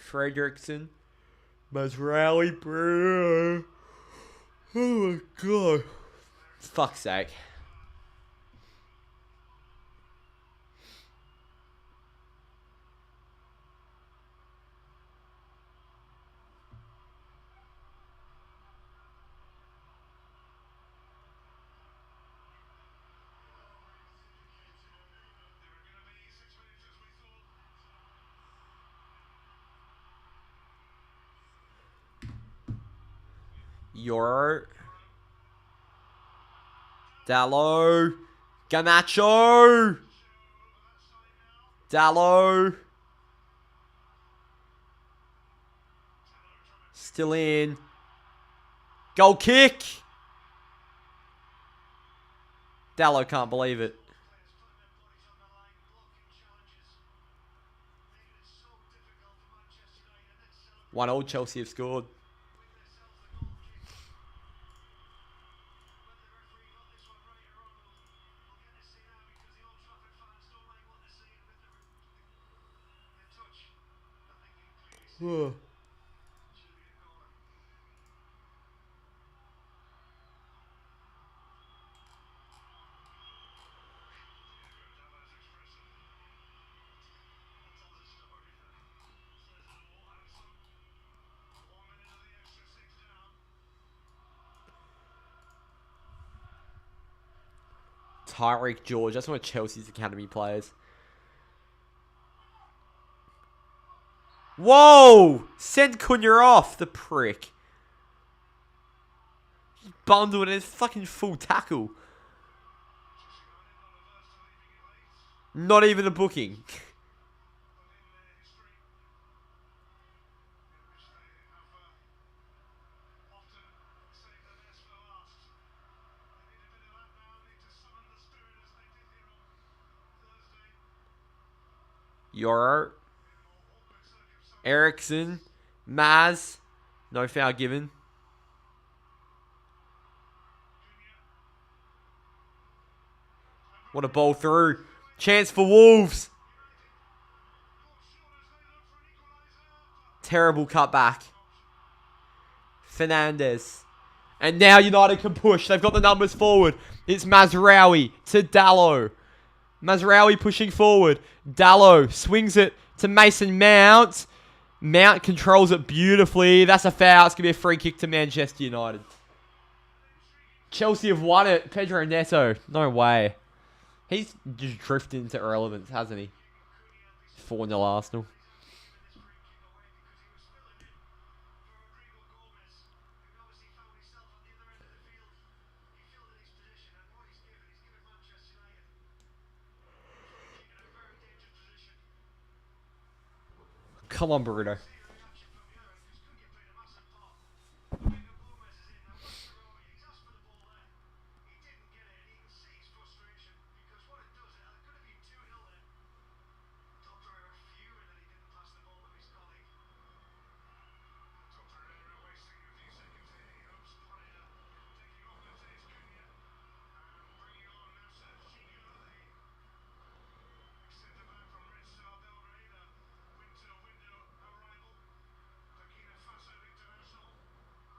Fredrickson. Mazraoui. Bruno. Oh my god. Fuck's sake. Euro. Dallo. Garnacho. Dallo. Still in. Goal kick. Dallo can't believe it. One old Chelsea have scored. Tyreek George. That's one of Chelsea's academy players. Whoa! Send Cunha off, the prick. He bundled in his fucking full tackle. Not even a booking. Euro. Ericsson. Maz. No foul given. What a ball through. Chance for Wolves. Terrible cutback. Fernandez. And now United can push. They've got the numbers forward. It's Mazraoui to Dallo. Mazraoui pushing forward. Dallo swings it to Mason Mount. Mount controls it beautifully. That's a foul. It's going to be a free kick to Manchester United. Chelsea have won it. Pedro Neto. No way. He's just drifted into irrelevance, hasn't he? 4-0 Arsenal. Come on, Bruno.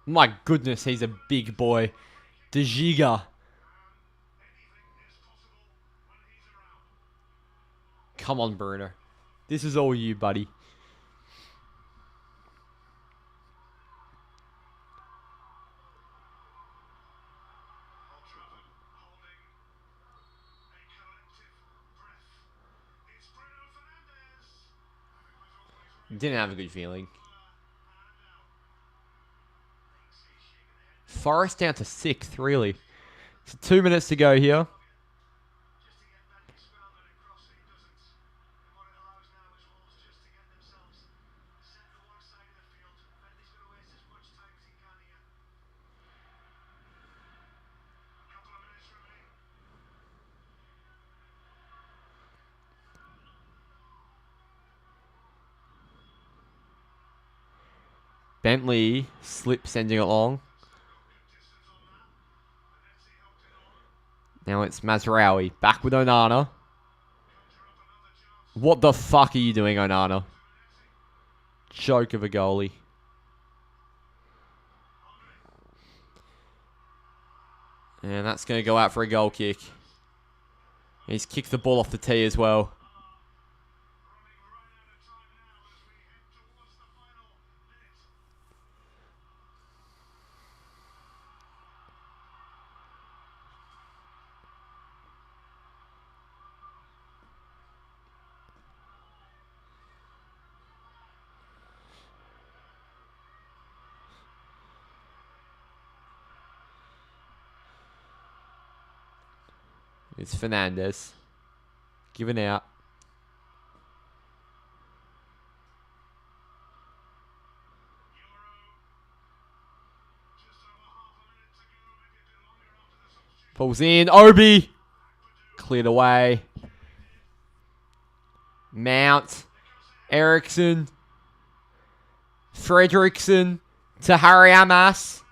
My goodness, he's a big boy. De Giga. Come on, Bruno. This is all you, buddy. Didn't have a good feeling. Forest down to 6th, really. So 2 minutes to go here. Bentley slip sending it long. Now it's Mazraoui. Back with Onana. What the fuck are you doing, Onana? Joke of a goalie. And that's going to go out for a goal kick. He's kicked the ball off the tee as well. It's Fernandez. Given out. Pulls in. Obi. Cleared away. Mount. Eriksson. Fredrickson. To Harry Amas.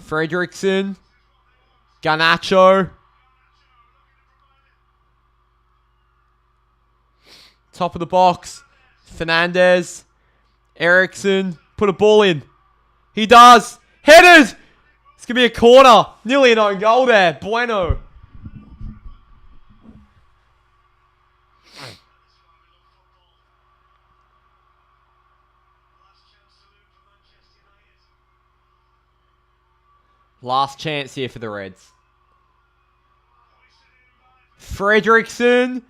Fredrickson. Garnacho. Top of the box. Fernandez. Eriksson. Put a ball in. He does. Headed. It's going to be a corner. Nearly an own goal there. Bueno. Last chance here for the Reds. Fredrickson.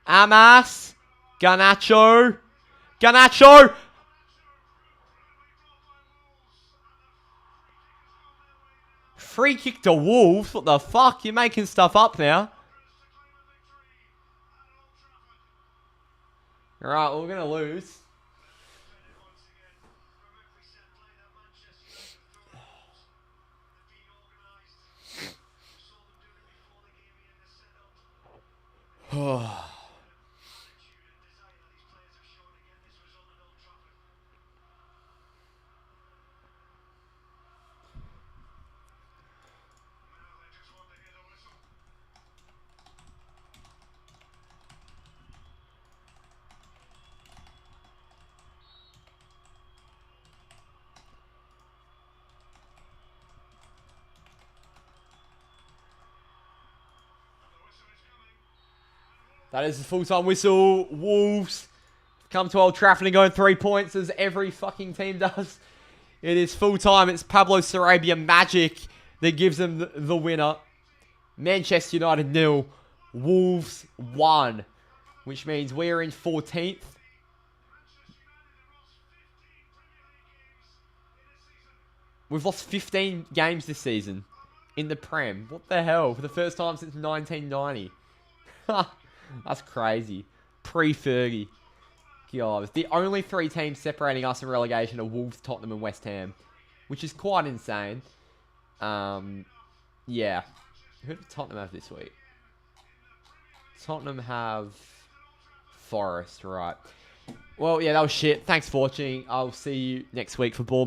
Amas. Garnacho. Garnacho. Free kick to Wolves. What the fuck? You're making stuff up now. Alright, we're going to lose. That is the full-time whistle. Wolves come to Old Trafford and go in 3 points as every fucking team does. It is full time. It's Pablo Sarabia magic that gives them the winner. Manchester United 0, Wolves 1, which means we're in 14th. We've lost 15 games this season in the Prem. What the hell? For the first time since 1990. That's crazy. Pre-Fergie. God, the only 3 teams separating us in relegation are Wolves, Tottenham, and West Ham, which is quite insane. Yeah. Who did Tottenham have this week? Tottenham have Forest, right. Well, yeah, that was shit. Thanks for watching. I'll see you next week for Ball.